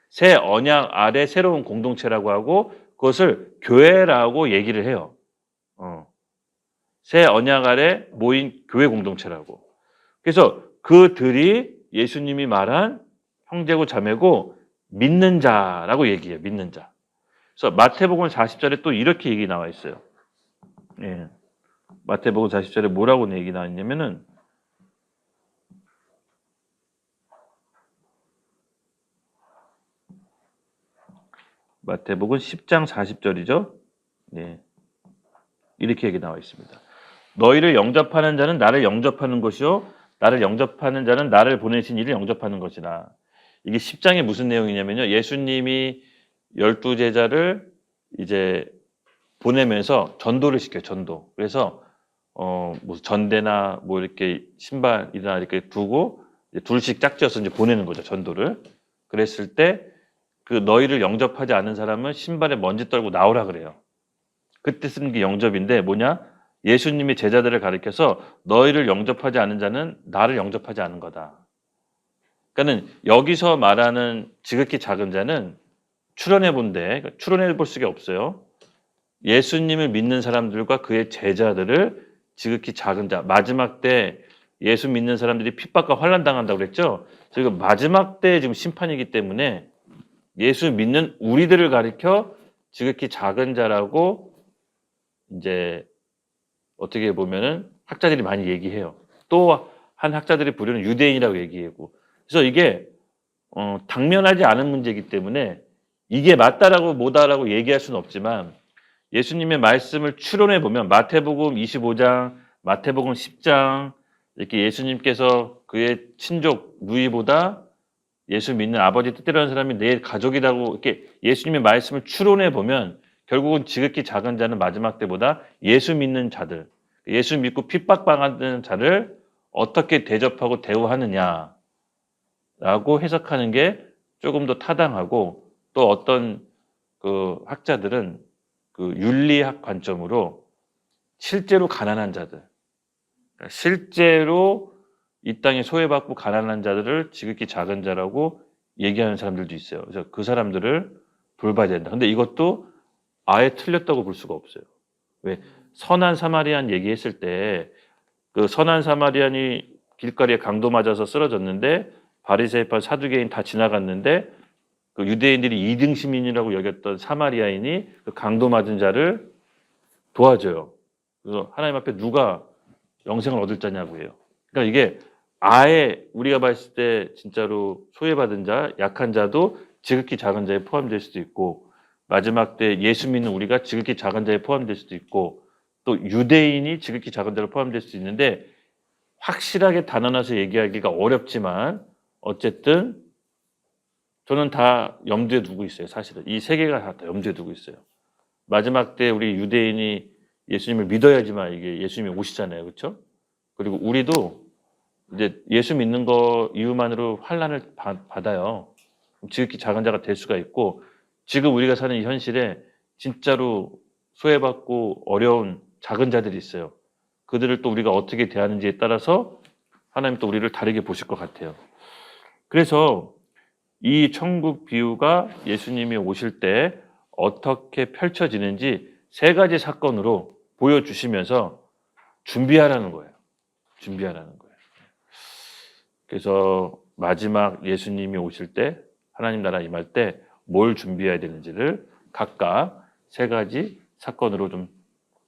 새 언약 아래 새로운 공동체라고 하고 그것을 교회라고 얘기를 해요. 새 언약 아래 모인 교회 공동체라고. 그래서 그들이 예수님이 말한 형제고 자매고 믿는 자라고 얘기해요. 믿는 자. 그래서 마태복음 40절에 또 이렇게 얘기 나와 있어요. 예. 마태복음 40절에 뭐라고 얘기 나와 있냐면은 마태복음 10장 40절이죠. 네. 이렇게 얘기 나와 있습니다. 너희를 영접하는 자는 나를 영접하는 것이요 나를 영접하는 자는 나를 보내신 이를 영접하는 것이라. 이게 10장에 무슨 내용이냐면요. 예수님이 12제자를 이제 보내면서 전도를 시켜요. 전도. 그래서 뭐 전대나 뭐 이렇게 신발이나 이렇게 두고 둘씩 짝지어서 이제 보내는 거죠. 전도를. 그랬을 때 그 너희를 영접하지 않은 사람은 신발에 먼지 떨고 나오라 그래요. 그때 쓰는 게 영접인데 뭐냐? 예수님이 제자들을 가리켜서 너희를 영접하지 않은 자는 나를 영접하지 않은 거다. 그러니까는 여기서 말하는 지극히 작은 자는 추론해 본데 추론해 볼 수가 없어요. 예수님을 믿는 사람들과 그의 제자들을 지극히 작은 자, 마지막 때 예수 믿는 사람들이 핍박과 환난 당한다고 그랬죠. 지금 마지막 때 지금 심판이기 때문에 예수 믿는 우리들을 가리켜 지극히 작은 자라고 이제 어떻게 보면은 학자들이 많이 얘기해요. 또 한 학자들이 부르는 유대인이라고 얘기하고. 그래서 이게 당면하지 않은 문제이기 때문에 이게 맞다라고 뭐다라고 얘기할 수는 없지만 예수님의 말씀을 추론해 보면 마태복음 25장, 마태복음 10장 이렇게 예수님께서 그의 친족 누이보다 예수 믿는 아버지 뜻대로 하는 사람이 내 가족이라고 이렇게 예수님의 말씀을 추론해 보면 결국은 지극히 작은 자는 마지막 때보다 예수 믿는 자들, 예수 믿고 핍박당하는 자를 어떻게 대접하고 대우하느냐라고 해석하는 게 조금 더 타당하고 또 어떤 그 학자들은 그 윤리학 관점으로 실제로 가난한 자들, 실제로 이 땅에 소외받고 가난한 자들을 지극히 작은 자라고 얘기하는 사람들도 있어요. 그래서 그 사람들을 돌봐야 된다. 근데 이것도 아예 틀렸다고 볼 수가 없어요. 왜? 선한 사마리안 얘기했을 때 그 선한 사마리안이 길거리에 강도 맞아서 쓰러졌는데 바리새파 사두개인 다 지나갔는데 그 유대인들이 2등 시민이라고 여겼던 사마리아인이 그 강도 맞은 자를 도와줘요. 그래서 하나님 앞에 누가 영생을 얻을 자냐고 해요. 그러니까 이게 아예 우리가 봤을 때 진짜로 소외받은 자, 약한 자도 지극히 작은 자에 포함될 수도 있고 마지막 때 예수 믿는 우리가 지극히 작은 자에 포함될 수도 있고 또 유대인이 지극히 작은 자로 포함될 수도 있는데 확실하게 단언해서 얘기하기가 어렵지만 어쨌든 저는 다 염두에 두고 있어요. 사실은 이 세 개가 다 염두에 두고 있어요. 마지막 때 우리 유대인이 예수님을 믿어야지만 이게 예수님이 오시잖아요. 그렇죠? 그리고 우리도 이제 예수 믿는 거 이유만으로 환난을 받아요. 지극히 작은 자가 될 수가 있고 지금 우리가 사는 이 현실에 진짜로 소외받고 어려운 작은 자들이 있어요. 그들을 또 우리가 어떻게 대하는지에 따라서 하나님 또 우리를 다르게 보실 것 같아요. 그래서 이 천국 비유가 예수님이 오실 때 어떻게 펼쳐지는지 세 가지 사건으로 보여주시면서 준비하라는 거예요. 준비하라는 거예요. 그래서 마지막 예수님이 오실 때 하나님 나라 임할 때 뭘 준비해야 되는지를 각각 세 가지 사건으로 좀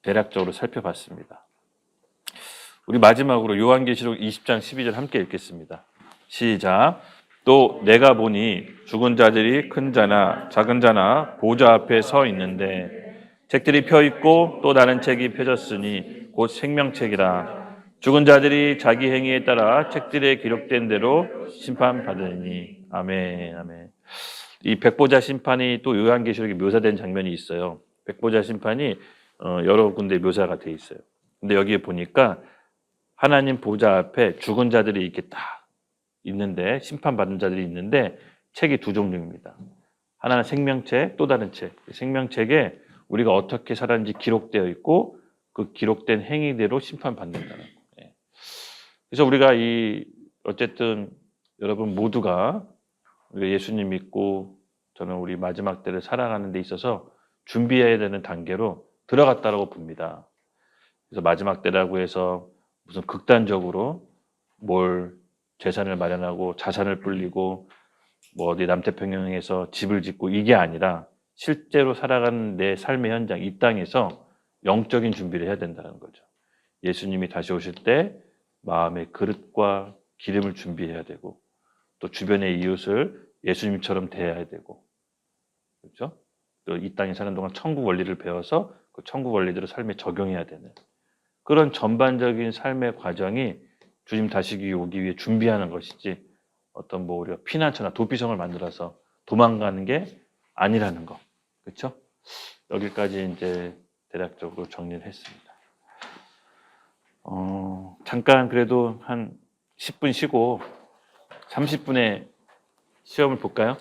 대략적으로 살펴봤습니다. 우리 마지막으로 요한계시록 20장 12절 함께 읽겠습니다. 시작. 또 내가 보니 죽은 자들이 큰 자나 작은 자나 보좌 앞에 서 있는데 책들이 펴 있고 또 다른 책이 펴졌으니 곧 생명책이라. 죽은 자들이 자기 행위에 따라 책들에 기록된 대로 심판받으니. 아멘. 아멘. 이 백보자 심판이 또 요한계시록에 묘사된 장면이 있어요. 백보자 심판이 여러 군데 묘사가 돼 있어요. 근데 여기에 보니까 하나님 보좌 앞에 죽은 자들이 이렇게 딱 있는데 심판받은 자들이 있는데 책이 두 종류입니다. 하나는 생명책, 또 다른 책. 생명책에 우리가 어떻게 살았는지 기록되어 있고 그 기록된 행위대로 심판받는다는 거예요. 그래서 우리가 어쨌든 여러분 모두가 우리가 예수님 믿고 저는 우리 마지막 때를 살아가는 데 있어서 준비해야 되는 단계로 들어갔다라고 봅니다. 그래서 마지막 때라고 해서 무슨 극단적으로 뭘 재산을 마련하고 자산을 불리고 뭐 어디 남태평양에서 집을 짓고 이게 아니라 실제로 살아가는 내 삶의 현장 이 땅에서 영적인 준비를 해야 된다는 거죠. 예수님이 다시 오실 때 마음의 그릇과 기름을 준비해야 되고 또 주변의 이웃을 예수님처럼 대해야 되고 그렇죠? 또 이 땅에 사는 동안 천국 원리를 배워서 그 천국 원리대로 삶에 적용해야 되는 그런 전반적인 삶의 과정이 주님 다시 오기 위해 준비하는 것이지 어떤 뭐 우리가 피난처나 도피성을 만들어서 도망가는 게 아니라는 거. 그렇죠? 여기까지 이제 대략적으로 정리를 했습니다. 잠깐 그래도 한 10분 쉬고 30분에 시험을 볼까요?